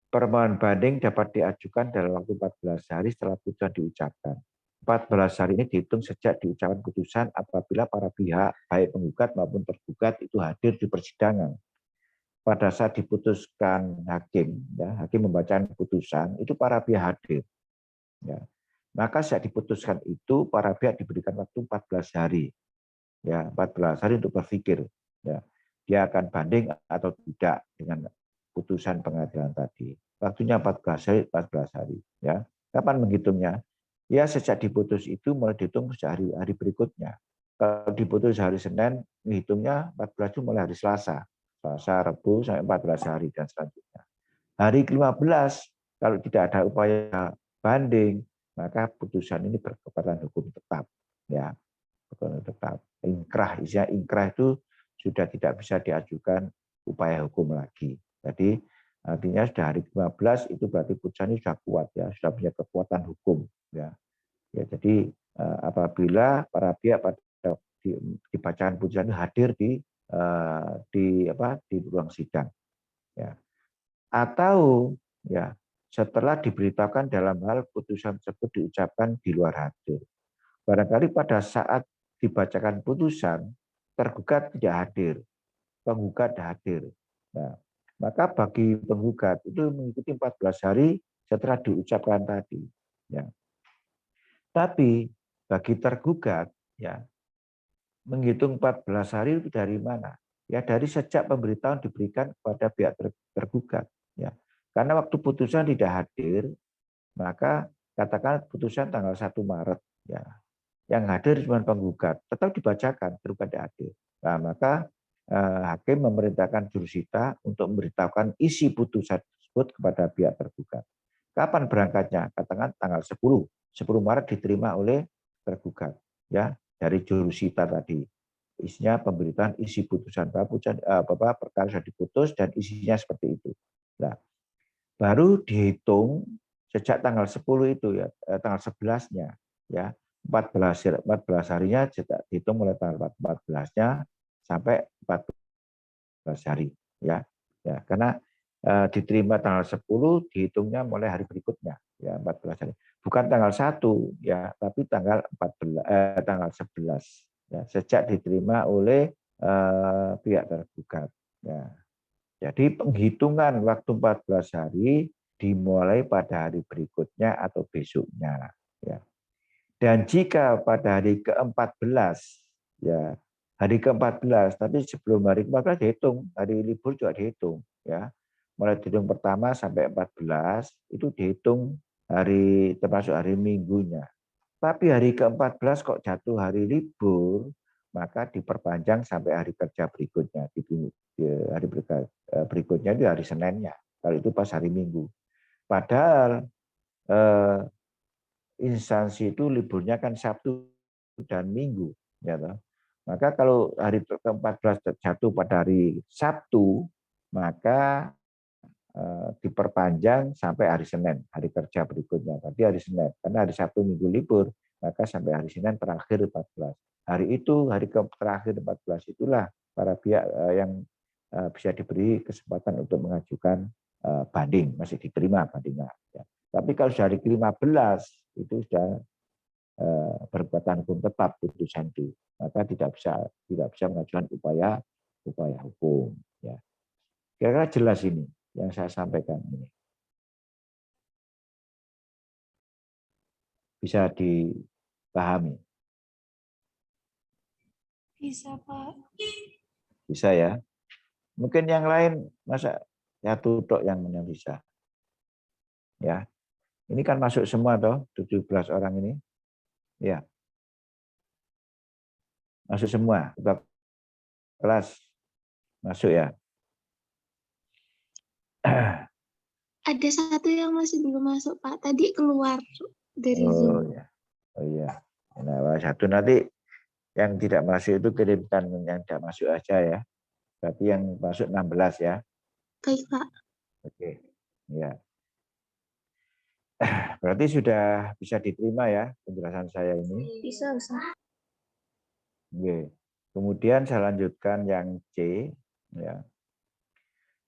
Permohonan banding dapat diajukan dalam waktu 14 hari setelah putusan diucapkan. 14 hari ini dihitung sejak diucapkan putusan apabila para pihak, baik penggugat maupun tergugat, itu hadir di persidangan. Pada saat diputuskan hakim, ya, hakim membacakan putusan, itu para pihak hadir. Ya. Maka saat diputuskan itu, para pihak diberikan waktu 14 hari. Ya, 14 hari untuk berpikir. Ya, dia akan banding atau tidak dengan putusan pengadilan tadi. Waktunya 14 hari, 14 hari. Ya. Kapan menghitungnya? Ya, sejak diputus itu mulai dihitung sejak hari berikutnya. Kalau diputus hari Senin, menghitungnya 14 itu mulai hari Selasa. Selasa, Rabu, sampai 14 hari dan selanjutnya. Hari ke-15, kalau tidak ada upaya banding, maka putusan ini berkekuatan hukum tetap. Ya, berkekuatan tetap. Ingkrah, isinya ingkrah itu sudah tidak bisa diajukan upaya hukum lagi. Jadi artinya sudah hari ke-15 itu berarti putusan ini sudah kuat, ya, sudah punya kekuatan hukum. Ya, jadi apabila para pihak pada dibacakan putusan itu hadir di ruang sidang, ya, atau ya setelah diberitakan dalam hal putusan tersebut diucapkan di luar hadir. Barangkali pada saat dibacakan putusan, tergugat tidak hadir, penggugat hadir. Nah, maka bagi penggugat itu mengikuti 14 hari setelah diucapkan tadi. Ya. Tapi bagi tergugat, ya, menghitung 14 hari itu dari mana? Ya dari sejak pemberitahuan diberikan kepada pihak tergugat. Ya. Karena waktu putusan tidak hadir, maka katakan putusan tanggal 1 Maret. Ya. Yang hadir cuma penggugat, tetap dibacakan, tergugat tidak hadir. Nah, maka hakim memerintahkan jurusita untuk memberitahukan isi putusan tersebut kepada pihak tergugat. Kapan berangkatnya? Katakan tanggal 10 Maret diterima oleh tergugat. Ya, dari jurusita tadi. Isinya pemberitaan isi putusan perkara sudah diputus dan isinya seperti itu. Nah, baru dihitung sejak tanggal 10 itu ya, tanggal 11-nya ya. 14 harinya dihitung mulai tanggal 14-nya sampai 14 hari ya. Ya, karena diterima tanggal 10 dihitungnya mulai hari berikutnya ya 14 hari. Bukan tanggal 1 ya, tapi tanggal 11 ya, sejak diterima oleh pihak tergugat ya. Jadi penghitungan waktu 14 hari dimulai pada hari berikutnya atau besoknya ya. Dan jika pada hari ke-14 ya, hari ke-14 tapi sebelum hari ke-14 dihitung, hari libur juga dihitung ya. Mulai dihitung pertama sampai 14 itu dihitung hari termasuk hari Minggunya. Tapi hari ke-14 kok jatuh hari libur, maka diperpanjang sampai hari kerja berikutnya. Di hari berikutnya itu hari Seninnya. Kalau itu pas hari Minggu. Padahal instansi itu liburnya kan Sabtu dan Minggu. Ya, maka kalau hari ke-14 jatuh pada hari Sabtu, maka diperpanjang sampai hari Senin, hari kerja berikutnya. Tadi hari Senin, karena hari Sabtu Minggu libur, maka sampai hari Senin terakhir 14. Hari itu, hari terakhir 14 itulah para pihak yang bisa diberi kesempatan untuk mengajukan banding, masih diterima bandingnya. Ya. Tapi kalau sudah hari ke-15 itu sudah berkekuatan hukum tetap putusan itu, maka tidak bisa mengajukan upaya hukum. Ya. Kira-kira jelas ini yang saya sampaikan ini. Bisa dipahami? Bisa, Pak. Bisa ya. Mungkin yang lain masa satu tok yang bisa. Ya. Ini kan masuk semua toh, 17 orang ini. Ya. Masuk semua. Kelas masuk ya. Ada satu yang masih belum masuk, Pak. Tadi keluar dari Oh Zoom. ya. Oh iya. Nah, satu nanti yang tidak masuk itu kirimkan yang tidak masuk aja ya. Berarti yang masuk 16 ya. Baik, Pak. Oke. Ya. Berarti sudah bisa diterima ya penjelasan saya ini. Bisa, Ustaz. Oke. Kemudian saya lanjutkan yang C ya.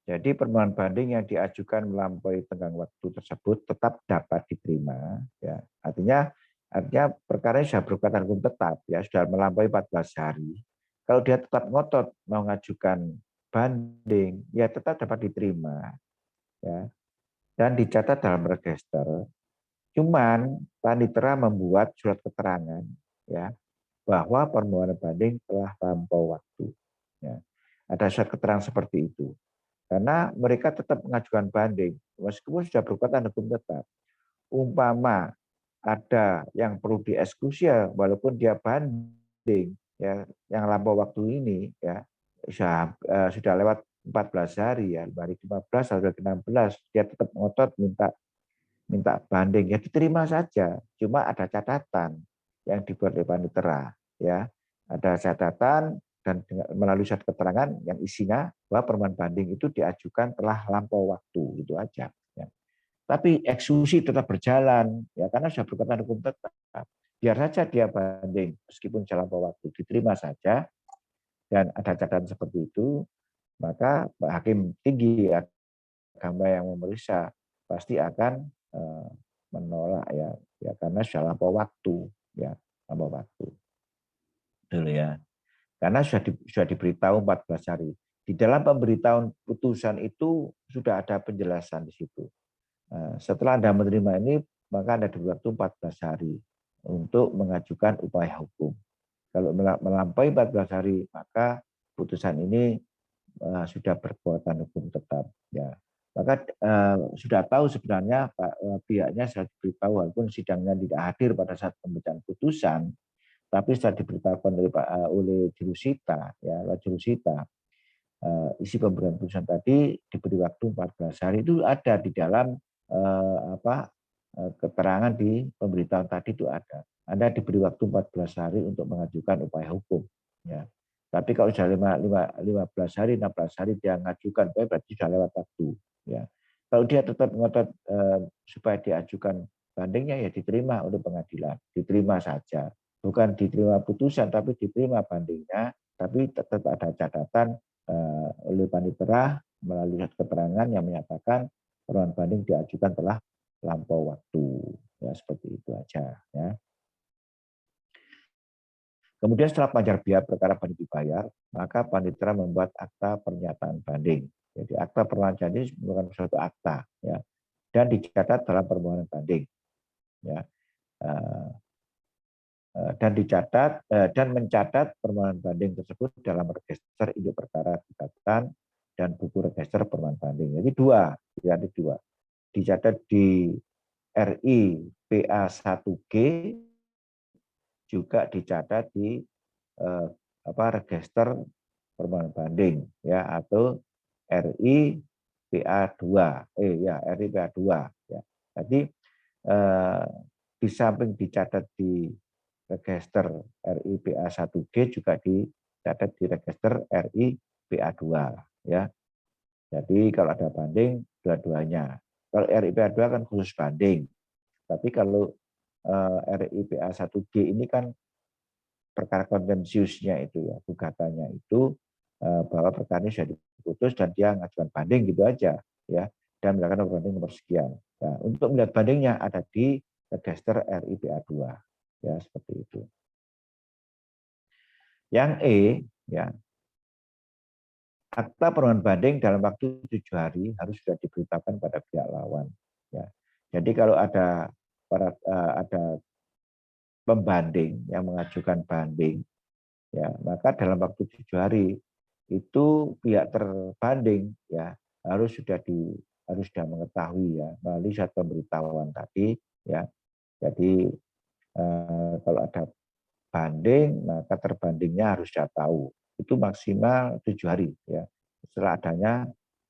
Jadi permohonan banding yang diajukan melampaui tenggang waktu tersebut tetap dapat diterima. Ya. Artinya perkara ini sudah berkekuatan hukum tetap, ya sudah melampaui 14 hari. Kalau dia tetap ngotot mau mengajukan banding, ya tetap dapat diterima. Ya. Dan dicatat dalam register. Cuman panitera membuat surat keterangan ya bahwa permohonan banding telah lampau waktu. Ya. Ada surat keterangan seperti itu. Karena mereka tetap mengajukan banding, meskipun sudah berkekuatan hukum tetap. Umpama ada yang perlu dieksekusi ya, walaupun dia banding, ya, yang lampau waktu ini ya sudah lewat 14 hari ya, hari 15 atau 16, dia tetap ngotot minta banding ya diterima saja. Cuma ada catatan yang dibuat oleh panitera ya, ada catatan dan melalui surat keterangan yang isinya bahwa permohonan banding itu diajukan telah lampau waktu, itu aja. Ya. Tapi eksekusi tetap berjalan, ya karena sudah berkekuatan hukum tetap. Biar saja dia banding, meskipun sudah lampau waktu, diterima saja, dan ada catatan seperti itu, maka Hakim Tinggi Agama yang memeriksa pasti akan menolak ya karena sudah lampau waktu ya, lampau waktu dulu ya, karena sudah diberitahu 14 hari. Di dalam pemberitahuan putusan itu sudah ada penjelasan di situ. Setelah Anda menerima ini, maka Anda diberi waktu 14 hari untuk mengajukan upaya hukum. Kalau melampaui 14 hari, maka putusan ini sudah berkekuatan hukum tetap. Ya. Maka sudah tahu sebenarnya pihaknya sudah diberitahu walaupun sidangnya tidak hadir pada saat pembacaan putusan, tapi sudah diberitahukan oleh jurusita, ya, jurusita. Isi pemberian putusan tadi diberi waktu 14 hari itu ada di dalam keterangan di pemberitahuan tadi itu ada. Anda diberi waktu 14 hari untuk mengajukan upaya hukum. Ya. Tapi kalau sudah 15 hari, 16 hari dia mengajukan, berarti sudah lewat waktu. Ya. Kalau dia tetap ngotot supaya diajukan bandingnya, ya diterima oleh pengadilan, diterima saja. Bukan diterima putusan, tapi diterima bandingnya, tapi tetap ada catatan oleh panitera melalui keterangan yang menyatakan permohonan banding diajukan telah lampau waktu, ya seperti itu aja ya. Kemudian setelah panjar biaya perkara banding dibayar, maka panitera membuat akta pernyataan banding. Jadi akta perlanjutan ini merupakan suatu akta ya, dan dicatat dalam permohonan banding ya. Dan dicatat dan mencatat permohonan banding tersebut dalam register induk perkara gugatan dan buku register permohonan banding. Jadi dua, dicatat di RI PA1G, juga dicatat di register permohonan banding ya, atau RI PA2 RI PA2 ya. Jadi di samping dicatat di register RI PA1G juga dicatat di register RI PA2 ya. Jadi kalau ada banding dua-duanya. Kalau RI PA2 kan khusus banding. Tapi kalau RI PA1G ini kan perkara kontensiusnya itu ya, gugatannya itu bahwa perkara ini sudah diputus dan dia mengajukan banding gitu aja ya, dan melakukan banding nomor sekian. Nah, untuk melihat bandingnya ada di register RI PA2 ya, seperti itu. Yang E ya, akta permohonan banding dalam waktu 7 hari harus sudah diberitakan pada pihak lawan ya. Jadi kalau ada pembanding yang mengajukan banding ya, maka dalam waktu 7 hari itu pihak terbanding ya harus sudah mengetahui ya melalui satu pemberitahuan tadi ya. Jadi kalau ada banding, maka terbandingnya harus sudah tahu. Itu maksimal 7 hari ya setelah adanya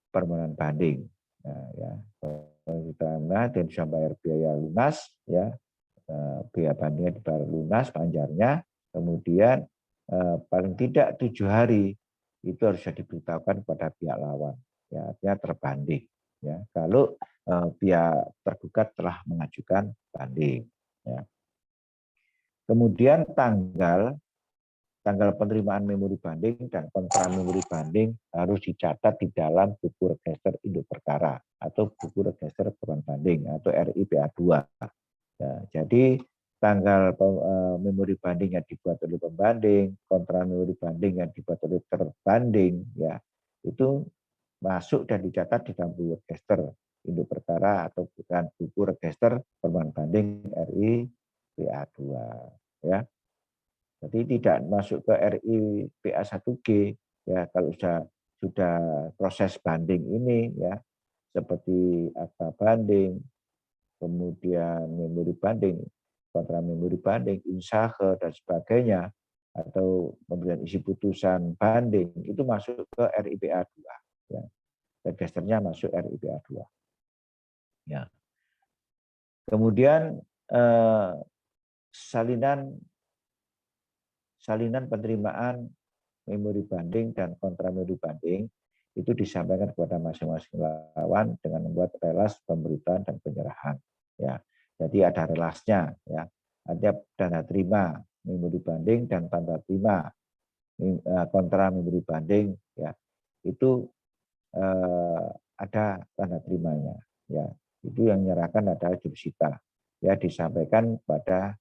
permohonan banding. Ya, dan sudah bayar biaya lunas ya, biaya bandingnya dibayar lunas panjarnya, kemudian paling tidak 7 hari itu harus diberitahukan kepada pihak lawan ya, artinya terbanding ya, kalau pihak tergugat telah mengajukan banding ya. Kemudian tanggal penerimaan memori banding dan kontra memori banding harus dicatat di dalam buku register induk perkara atau buku register permohonan banding atau RI PA2. Ya, jadi tanggal memori banding yang dibuat oleh pembanding, kontra memori banding yang dibuat oleh terbanding, ya itu masuk dan dicatat di dalam buku register induk perkara atau bukan buku register permohonan banding RI PA2. Ya. Jadi tidak masuk ke RI PA1G ya kalau sudah proses banding ini ya, seperti akta banding, kemudian memori banding, kontra memori banding, insahe dan sebagainya, atau pemberian isi putusan banding itu masuk ke RI PA2 ya. Registernya masuk RI PA2. Ya. Kemudian salinan penerimaan memori banding dan kontra memori banding itu disampaikan kepada masing-masing lawan dengan membuat relas pemberitaan dan penyerahan ya. Jadi ada relasnya ya. Ada tanda terima memori banding dan tanda terima kontra memori banding ya. Itu ada tanda terimanya ya. Itu yang menyerahkan adalah jurusita. Ya, disampaikan pada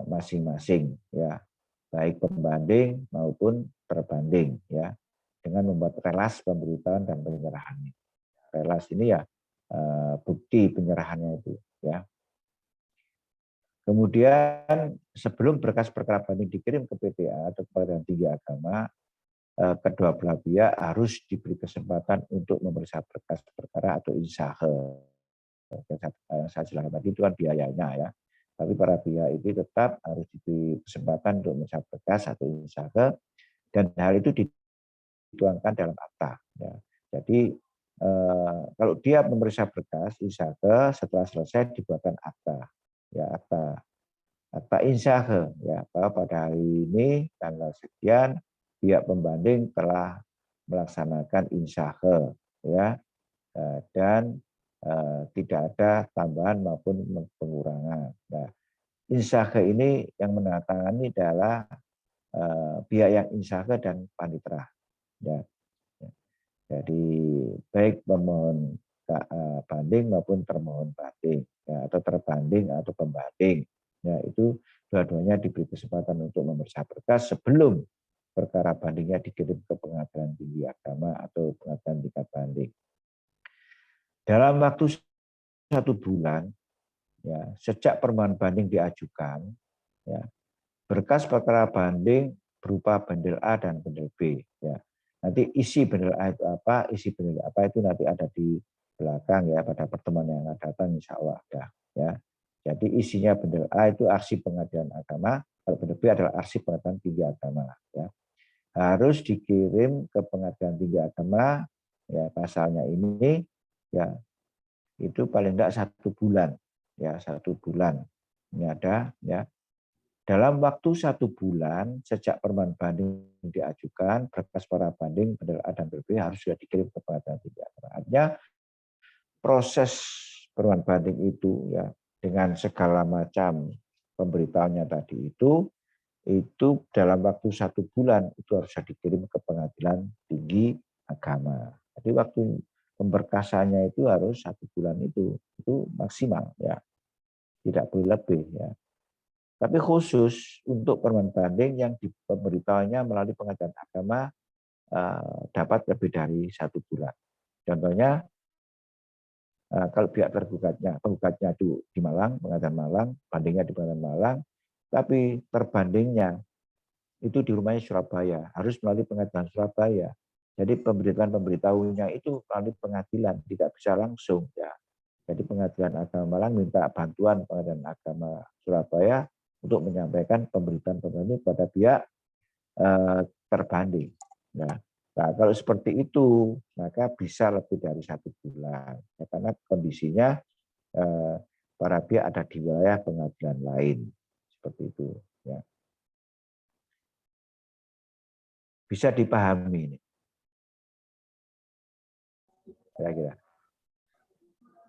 masing-masing, ya, baik pembanding maupun terbanding, ya, dengan membuat relas pemberitahuan dan penyerahan. Relas ini ya bukti penyerahannya itu, ya. Kemudian sebelum berkas perkara banding dikirim ke PTA atau Pengadilan Tinggi Agama, kedua belah pihak harus diberi kesempatan untuk memeriksa berkas perkara atau insahe. Yang saya jelaskan tadi itu kan biayanya, ya. Tapi para pihak itu tetap harus diberi kesempatan untuk memeriksa berkas atau insahe, dan hal itu dituangkan dalam akta. Ya. Jadi kalau dia memeriksa berkas insahe, setelah selesai dibuatkan akta, ya, akta insahe, ya, bahwa pada hari ini tanggal sekian pihak pembanding telah melaksanakan insahe, ya, dan tidak ada tambahan maupun pengurangan. Nah, insahe ini yang menandatangani adalah pihak yang insahe dan panitera. Ya. Jadi baik pemohon banding maupun termohon banding, ya, atau terbanding atau pembanding. Ya, itu dua-duanya diberi kesempatan untuk memeriksa berkas sebelum perkara bandingnya dikirim ke Pengadilan Tinggi Agama atau Pengadilan Tingkat Banding. Dalam waktu 1 bulan, ya, sejak permohonan banding diajukan, ya, berkas perkara banding berupa bendel A dan bendel B. Ya. Nanti isi bendel A itu apa, isi bendel apa itu nanti ada di belakang, ya, pada pertemuan yang akan datang insya Allah ada. Ya. Jadi isinya bendel A itu arsip Pengadilan Agama, kalau bendel B adalah arsip Pengadilan Tinggi Agama. Ya. Harus dikirim ke Pengadilan Tinggi Agama, ya, pasalnya ini, ya, itu paling tidak 1 bulan, ya, 1 bulan ini ada, ya. Dalam waktu 1 bulan sejak permohonan banding diajukan, berkas perkara banding bendel A dan bendel B harus sudah dikirim ke Pengadilan Tinggi Agama. Artinya proses permohonan banding itu, ya, dengan segala macam pemberitahuannya tadi itu dalam waktu 1 bulan itu harus dikirim ke Pengadilan Tinggi Agama. Jadi waktu pemberkasannya itu harus 1 bulan itu maksimal, ya, tidak boleh lebih, ya. Tapi khusus untuk permohonan banding yang pemberitahuannya melalui Pengadilan Agama dapat lebih dari 1 bulan. Contohnya kalau pihak penggugatnya itu di Malang, Pengadilan Malang, bandingnya di Pengadilan Malang, tapi terbandingnya itu di rumahnya Surabaya, harus melalui Pengadilan Surabaya. Jadi pemberitahuannya itu melalui pengadilan, tidak bisa langsung, ya. Jadi Pengadilan Agama Malang minta bantuan Pengadilan Agama Surabaya untuk menyampaikan pemberitaan ini pada pihak terbanding. Nah, kalau seperti itu maka bisa lebih dari 1 bulan, ya, karena kondisinya para pihak ada di wilayah pengadilan lain, seperti itu, ya. Bisa dipahami ini, kira-kira?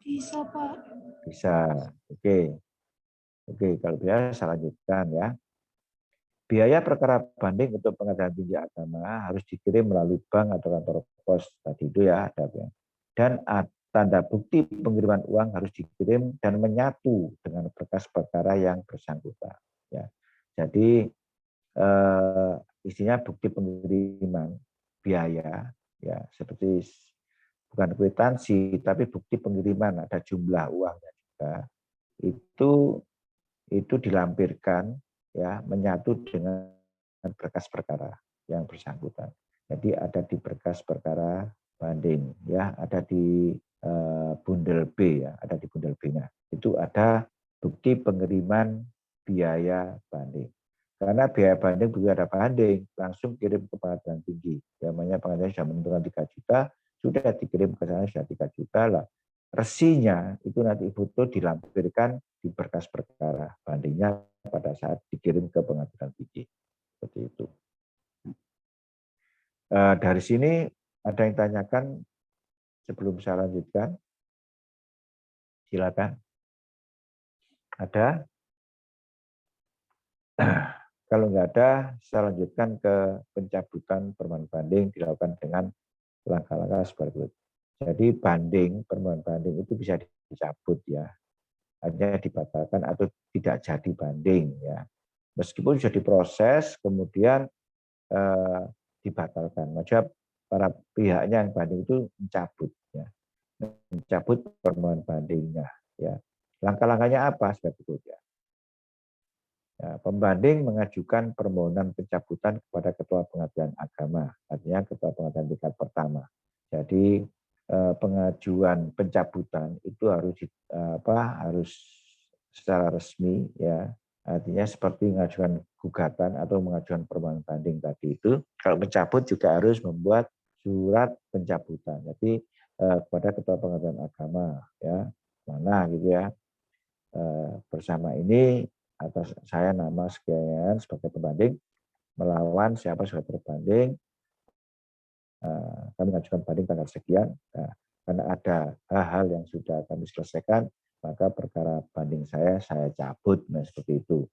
Bisa, Pak. Bisa, oke. Oke, kalau bisa saya lanjutkan, ya. Biaya perkara banding untuk Pengadilan Tinggi Agama harus dikirim melalui bank atau kantor pos tadi itu, ya, dan tanda bukti pengiriman uang harus dikirim dan menyatu dengan berkas perkara yang bersangkutan, ya. Jadi isinya bukti pengiriman biaya, ya, seperti bukan kwitansi tapi bukti pengiriman, ada jumlah uangnya juga, itu dilampirkan, ya, menyatu dengan berkas perkara yang bersangkutan. Jadi ada di berkas perkara banding, ya, ada di bundel B, ya, ada di bundel B-nya. Itu ada bukti pengiriman biaya banding. Karena biaya banding juga ada banding, langsung kirim ke Pengadilan Tinggi. Namanya pengadilan sudah menentukan 3 juta, sudah dikirim ke sana sudah 3 juta lah. Resinya itu nanti foto dilampirkan di berkas perkara bandingnya pada saat dikirim ke Pengadilan Tinggi. Seperti itu. Dari sini ada yang tanyakan sebelum saya lanjutkan? Silakan. Ada? Kalau nggak ada, saya lanjutkan ke pencabutan permohonan banding dilakukan dengan langkah-langkah seperti itu. Jadi permohonan banding itu bisa dicabut ya, hanya dibatalkan atau tidak jadi banding ya. Meskipun sudah diproses kemudian dibatalkan, maka para pihaknya yang banding itu mencabut ya, mencabut permohonan bandingnya ya. Langkah-langkahnya apa seperti itu ya? Ya, pembanding mengajukan permohonan pencabutan kepada Ketua Pengadilan Agama, artinya Ketua Pengadilan tingkat pertama. Jadi pengajuan pencabutan itu harus secara resmi ya, artinya seperti mengajukan gugatan atau mengajukan permohonan banding tadi itu. Kalau mencabut juga harus membuat surat pencabutan. Jadi kepada Ketua Pengadilan Agama ya, mana gitu ya. Bersama ini atas saya nama sekian sebagai pembanding melawan siapa sebagai perbanding, kami mengajukan banding tanggal sekian. Nah, karena ada hal-hal yang sudah kami selesaikan, maka perkara banding saya cabut, nah seperti itu.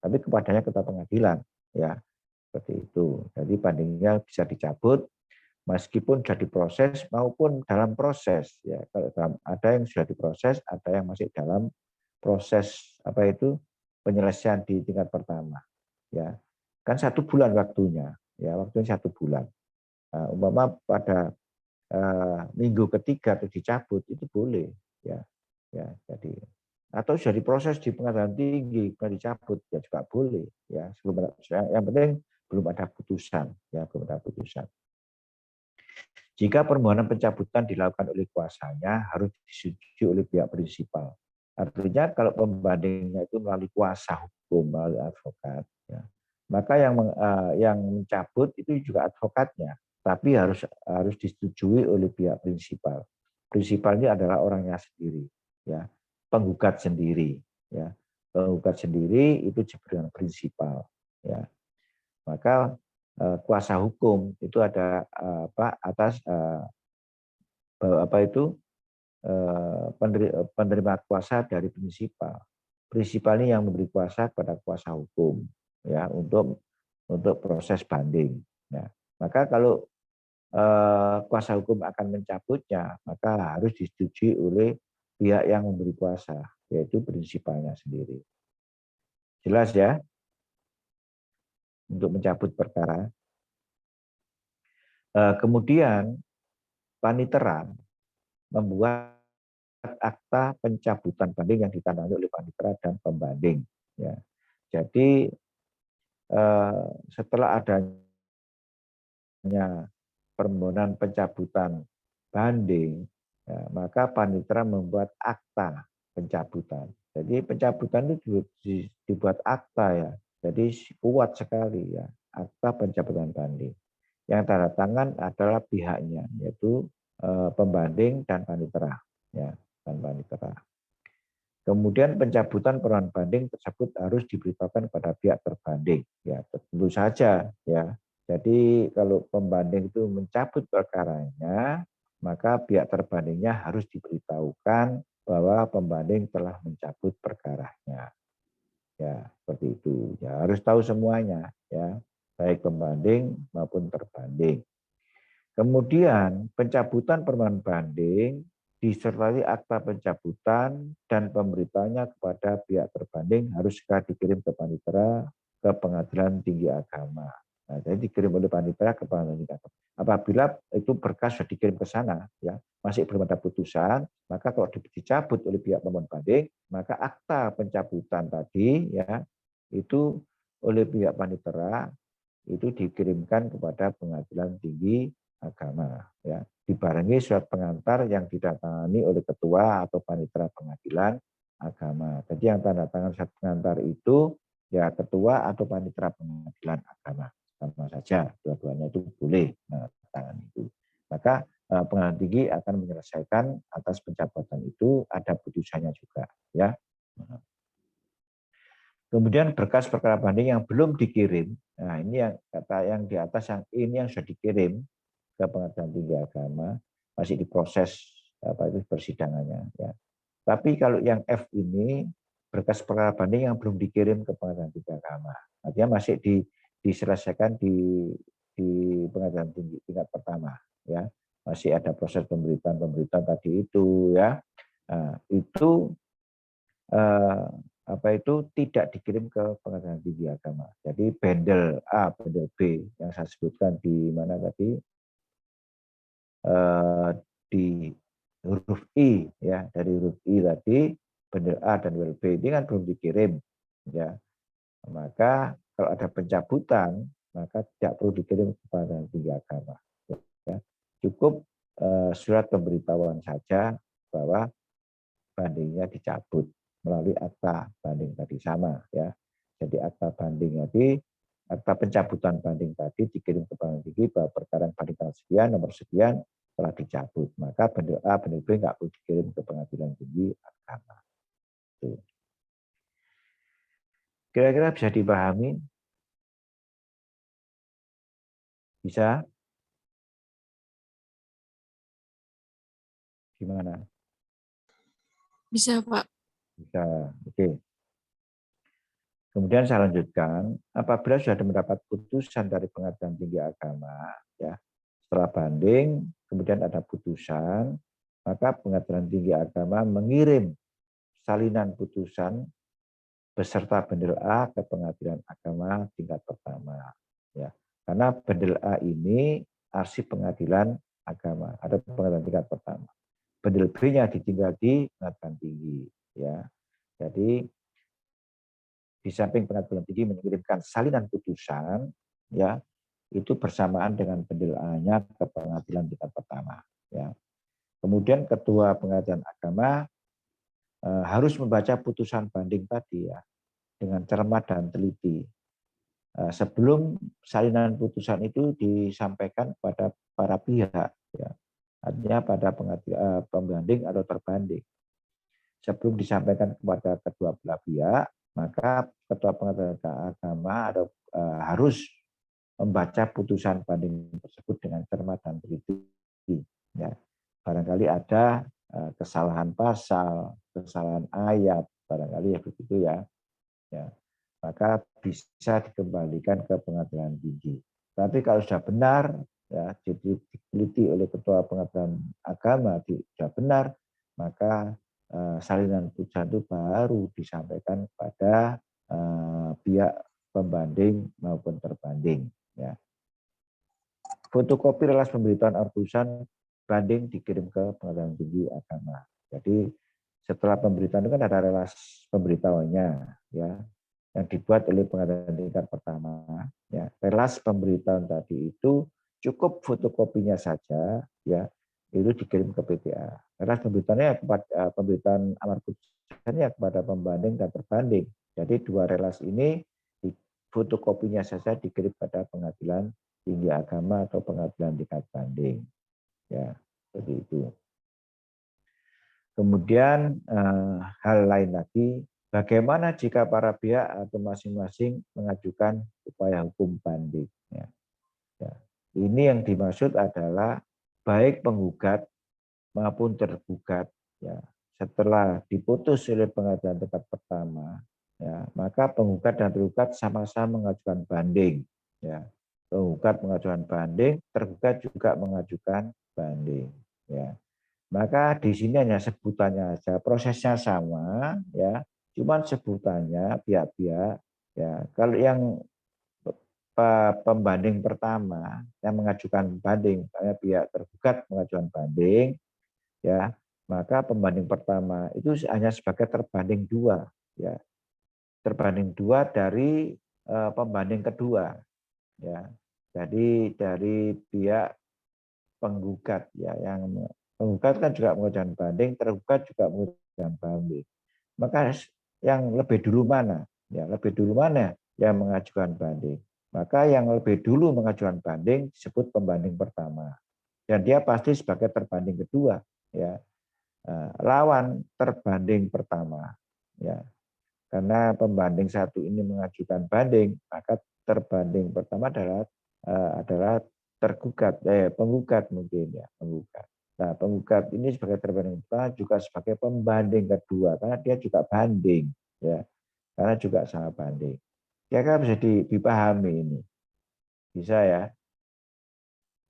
Tapi kepadanya Ketua Pengadilan, ya seperti itu. Jadi bandingnya bisa dicabut meskipun sudah diproses maupun dalam proses. Ya, kalau ada yang sudah diproses, ada yang masih dalam proses penyelesaian di tingkat pertama. Ya, kan 1 bulan waktunya, ya waktunya 1 bulan. Umpama pada minggu ketiga itu dicabut itu boleh, ya jadi atau sudah diproses di pengadilan tinggi kemudian dicabut ya juga boleh ya, yang penting belum ada putusan ya, belum ada putusan. Jika permohonan pencabutan dilakukan oleh kuasanya harus disetujui oleh pihak prinsipal. Artinya kalau pembandingnya itu melalui kuasa hukum, melalui advokat, ya, maka yang mencabut itu juga advokatnya, tapi harus disetujui oleh pihak prinsipal. Prinsipal ini adalah orangnya sendiri, ya, penggugat sendiri, ya, penggugat sendiri itu disebut dengan prinsipal, ya. Maka kuasa hukum itu ada atas penerima kuasa dari prinsipal. Prinsipal ini yang memberi kuasa kepada kuasa hukum ya untuk proses banding. Ya. Maka kalau kuasa hukum akan mencabutnya, maka harus disetujui oleh pihak yang memberi kuasa, yaitu prinsipalnya sendiri. Jelas ya? Untuk mencabut perkara. Kemudian panitera membuat akta pencabutan banding yang ditandai oleh panitera dan pembanding. Ya. Jadi setelah adanya permohonan pencabutan banding, ya, maka panitera membuat akta pencabutan. Jadi pencabutan itu dibuat akta ya. Jadi kuat sekali ya, akta pencabutan banding. Yang tanda tangan adalah pihaknya, yaitu pembanding dan panitera, ya, dan panitera. Kemudian pencabutan permohonan banding tersebut harus diberitahukan kepada pihak terbanding, ya tentu saja, ya. Jadi kalau pembanding itu mencabut perkaranya, maka pihak terbandingnya harus diberitahukan bahwa pembanding telah mencabut perkaranya. Ya, seperti itu. Ya, harus tahu semuanya, ya, baik pembanding maupun terbanding. Kemudian pencabutan permohonan banding disertai akta pencabutan dan pemberitahuannya kepada pihak terbanding harus segera dikirim ke panitera ke Pengadilan Tinggi Agama. Nah, jadi dikirim oleh panitera ke Pengadilan Tinggi Agama. Apabila itu berkas sudah dikirim ke sana, ya masih belum ada putusan, maka kalau dicabut oleh pihak pemohon banding, maka akta pencabutan tadi, ya itu oleh pihak panitera itu dikirimkan kepada Pengadilan Tinggi Agama, ya dibarengi surat pengantar yang didatangani oleh ketua atau panitera pengadilan agama. Jadi yang tanda tangan surat pengantar itu ya ketua atau panitera pengadilan agama, sama saja, dua-duanya itu boleh tangan itu. Maka pengadilan tinggi akan menyelesaikan atas pencabutan itu, ada putusannya juga, ya. Kemudian berkas perkara banding yang belum dikirim, nah ini yang kata yang di atas, yang ini yang sudah dikirim ke Pengadilan Tinggi Agama, masih diproses persidangannya, ya. Tapi kalau yang F ini berkas perkara banding yang belum dikirim ke Pengadilan Tinggi Agama, artinya masih diselesaikan di Pengadilan Tinggi tingkat pertama, ya. Masih ada proses pemberitaan tadi itu, ya. Nah, itu tidak dikirim ke Pengadilan Tinggi Agama. Jadi bendel A, bendel B yang saya sebutkan di mana tadi di huruf I ya, dari huruf I tadi bendel A dan bendel B ini kan belum dikirim ya. Maka kalau ada pencabutan maka tidak perlu dikirim ke Pengadilan Tinggi Agama. Ya. Cukup surat pemberitahuan saja bahwa bandingnya dicabut melalui akta banding tadi sama ya. Jadi akta banding tadi, akta pencabutan banding tadi dikirim ke Pengadilan Tinggi bahwa perkara banding sekian nomor sekian telah dicabut. Maka banding A, banding B nggak perlu dikirim ke Pengadilan Tinggi Agama. Tuh. Kira-kira bisa dipahami? Bisa? Gimana? Bisa, Pak. Bisa. Oke. Kemudian saya lanjutkan, apabila sudah mendapat putusan dari Pengadilan Tinggi Agama, ya, setelah banding, kemudian ada putusan, maka Pengadilan Tinggi Agama mengirim salinan putusan beserta bendel A ke Pengadilan Agama tingkat pertama. Ya, karena bendel A ini arsip Pengadilan Agama, ada Pengadilan tingkat pertama. Bendel B-nya ditinggal di Pengadilan Tinggi. Ya, jadi di samping Pengadilan Tinggi mengirimkan salinan putusan, ya itu bersamaan dengan bendel A-nya ke Pengadilan tingkat pertama. Ya. Kemudian Ketua Pengadilan Agama harus membaca putusan banding tadi ya dengan cermat dan teliti sebelum salinan putusan itu disampaikan kepada para pihak, ya. Artinya pada pembanding atau terbanding. Sebelum disampaikan kepada kedua belah pihak, maka Ketua Pengadilan Agama harus membaca putusan banding tersebut dengan cermat dan teliti. Ya. Barangkali ada kesalahan pasal, kesalahan ayat, barangkali ya begitu ya. Ya. Maka bisa dikembalikan ke Pengadilan Tinggi. Tapi kalau sudah benar, ya, jadi diteliti oleh Ketua Pengadilan Agama sudah benar, maka salinan putusan itu baru disampaikan kepada pihak pembanding maupun terbanding. Ya. Fotokopi relas pemberitahuan putusan banding dikirim ke Pengadilan Tinggi Agama. Jadi setelah pemberitaan itu kan ada relas pemberitahuannya, ya, yang dibuat oleh Pengadilan tingkat pertama. Ya, relas pemberitahuan tadi itu cukup fotokopinya saja, ya, itu dikirim ke PTA. Relas pemberitahuannya kepada pemberitaan amar putusannya kepada pembanding dan terbanding. Jadi dua relas ini fotokopinya saja dikirim pada Pengadilan Tinggi Agama atau Pengadilan tingkat banding. Ya, seperti itu. Kemudian hal lain lagi, bagaimana jika para pihak atau masing-masing mengajukan upaya hukum banding? Ya. Ya. Ini yang dimaksud adalah baik penggugat maupun tergugat. Ya. Setelah diputus oleh pengadilan tingkat pertama, ya, maka penggugat dan tergugat sama-sama mengajukan banding. Ya. Penggugat mengajukan banding, tergugat juga mengajukan banding. Ya. Maka di sini hanya sebutannya saja, prosesnya sama, ya, cuman sebutannya pihak-pihak, ya. Kalau yang pembanding pertama yang mengajukan banding, misalnya pihak tergugat mengajukan banding, ya, maka pembanding pertama itu hanya sebagai terbanding dua, ya, terbanding dua dari pembanding kedua, ya. Jadi dari pihak penggugat, ya, yang penggugat kan juga mengajukan banding, tergugat juga mengajukan banding. Maka yang lebih dulu mana? Ya, lebih dulu mana yang mengajukan banding? Maka yang lebih dulu mengajukan banding disebut pembanding pertama. Dan dia pasti sebagai terbanding kedua, ya. Lawan terbanding pertama, ya. Karena pembanding satu ini mengajukan banding, maka terbanding pertama adalah tergugat, penggugat mungkin ya, penggugat. Nah, penggugat ini sebagai terbanding pertama juga sebagai pembanding kedua karena dia juga banding, ya, karena juga sama banding. Kira-kira bisa dipahami ini, bisa ya,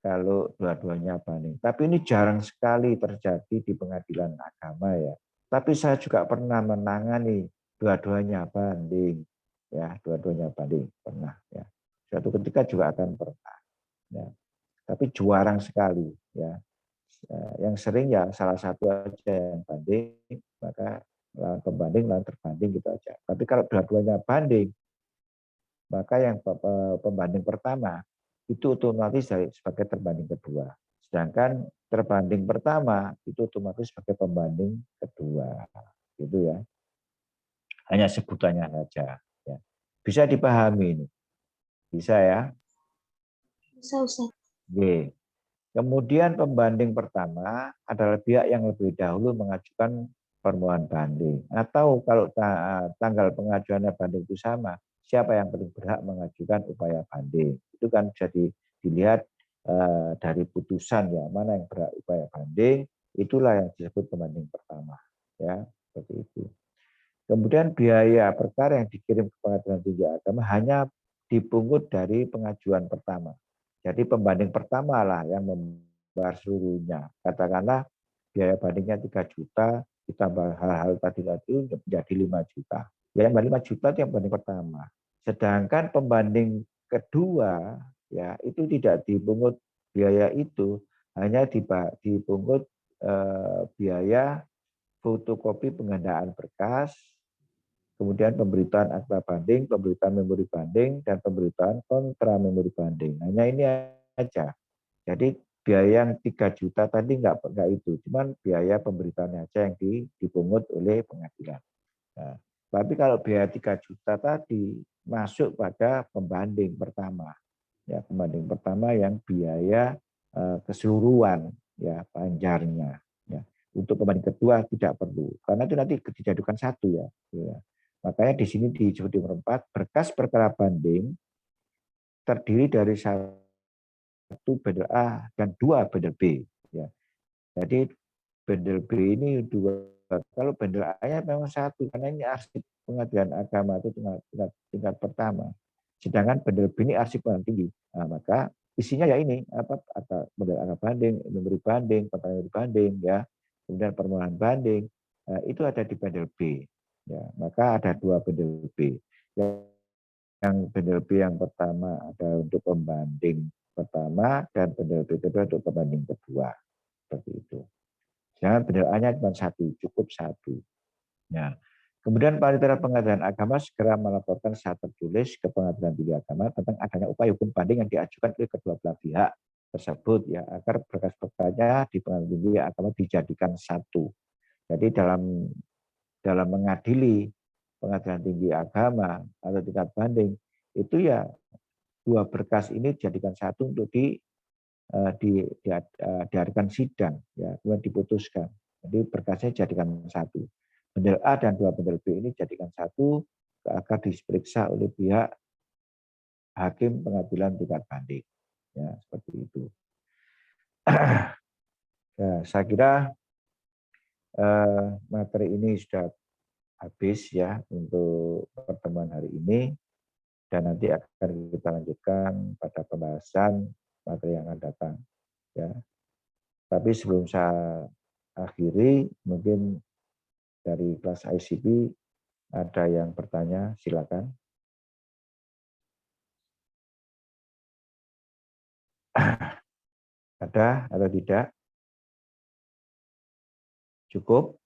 kalau dua-duanya banding. Tapi ini jarang sekali terjadi di pengadilan agama ya. Tapi saya juga pernah menangani dua-duanya banding, ya, dua-duanya banding pernah, ya. Suatu ketika juga akan pernah, ya. Tapi jarang sekali, ya. Yang sering ya salah satu aja yang banding, maka lawan pembanding, lawan terbanding gitu aja. Tapi kalau dua-duanya banding, maka yang pembanding pertama itu otomatis sebagai terbanding kedua. Sedangkan terbanding pertama itu otomatis sebagai pembanding kedua. Gitu ya. Hanya sebutannya saja. Ya. Bisa dipahami ini. Bisa ya. Bisa, Ustaz. Oke. Kemudian pembanding pertama adalah pihak yang lebih dahulu mengajukan permohonan banding. Atau kalau tanggal pengajuannya banding itu sama, siapa yang paling berhak mengajukan upaya banding. Itu kan jadi dilihat dari putusan ya, mana yang berhak upaya banding, itulah yang disebut pembanding pertama. Ya, seperti itu. Kemudian biaya perkara yang dikirim ke Pengadilan Tinggi Agama hanya dipungut dari pengajuan pertama. Jadi pembanding pertama lah yang membayar seluruhnya. Katakanlah biaya bandingnya 3 juta, ditambah hal-hal tadi itu menjadi 5 juta. Ya, yang 5 juta itu yang pembanding pertama. Sedangkan pembanding kedua, ya itu tidak dipungut biaya itu, hanya dipungut biaya fotokopi penggandaan berkas, kemudian pemberitaan akta banding, pemberitaan memori banding, dan pemberitaan kontra memori banding. Hanya ini aja. Jadi biaya yang 3 juta tadi enggak itu, cuman biaya pemberitaannya aja yang dipungut oleh pengadilan. Nah, tapi kalau biaya 3 juta tadi masuk pada pembanding pertama. Ya, pembanding pertama yang biaya keseluruhan ya panjarnya. Ya. Untuk pembanding kedua tidak perlu, karena itu nanti dijadikan satu ya. Makanya di sini disebut di nomor 4, berkas perkara banding terdiri dari 1 bendel A dan 2 bendel B. Ya. Jadi bendel B ini 2. Kalau bendel A-nya memang 1, karena ini arsip Pengadilan Agama itu tingkat pertama. Sedangkan bendel B ini arsip pengadilan tinggi. Nah, maka isinya ya ini bendel A banding, memori banding, pertanyaan banding, ya, kemudian permohonan banding, itu ada di bendel B. Ya, maka ada 2 bendel B. Yang bendel B yang pertama ada untuk pembanding pertama dan bendel B kedua untuk pembanding kedua. Seperti itu. Jangan bendel A-nya cuma 1, cukup 1. Ya. Kemudian Panitera Pengadilan Agama segera melaporkan secara tertulis ke Pengadilan Tinggi Agama tentang adanya upaya hukum banding yang diajukan oleh kedua belah pihak tersebut, ya, agar berkas-berkasnya di Pengadilan Tinggi Agama dijadikan satu. Jadi dalam mengadili Pengadilan Tinggi Agama atau tingkat banding itu ya 2 berkas ini dijadikan satu untuk diadakan sidang, ya, kemudian diputuskan. Jadi berkasnya jadikan satu. Bendel A dan 2 bendel B ini jadikan satu agar diperiksa oleh pihak hakim pengadilan tingkat banding. Ya, seperti itu. Ya, saya kira materi ini sudah habis ya untuk pertemuan hari ini, dan nanti akan kita lanjutkan pada pembahasan materi yang akan datang. Ya. Tapi sebelum saya akhiri, mungkin dari kelas ICP ada yang bertanya, silakan. Ada atau tidak? Cukup?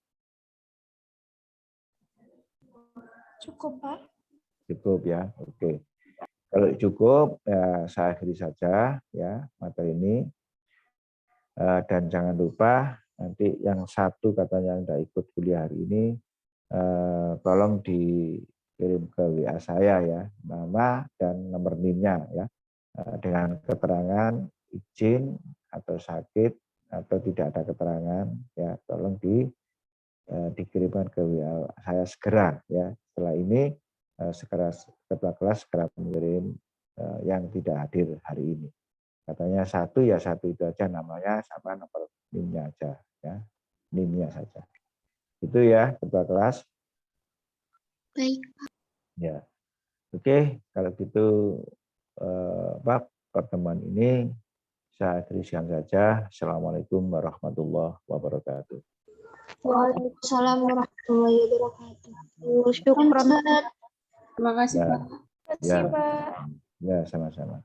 Cukup, Pak. Cukup ya, oke. Kalau cukup, ya saya akhiri saja ya materi ini. Dan jangan lupa nanti yang satu katanya yang tidak ikut kuliah hari ini, tolong dikirim ke WA saya ya, nama dan nomor NIM-nya ya, dengan keterangan izin atau sakit atau tidak ada keterangan ya, tolong dikirimkan ke WA saya segera ya. Setelah ini segera ketua kelas segera mengirim yang tidak hadir hari ini. Katanya satu ya satu itu aja namanya, sama nomor NIM-nya aja ya, NIM-nya saja. Itu ya ketua kelas. Baik. Ya, oke. Kalau gitu pertemuan ini saya akhirkan saja. Assalamualaikum warahmatullahi wabarakatuh. Waalaikumsalam warahmatullahi wabarakatuh. Syukran. Terima kasih, Ya. Pak. Terima kasih, Ya. Pak. Ya, sama-sama.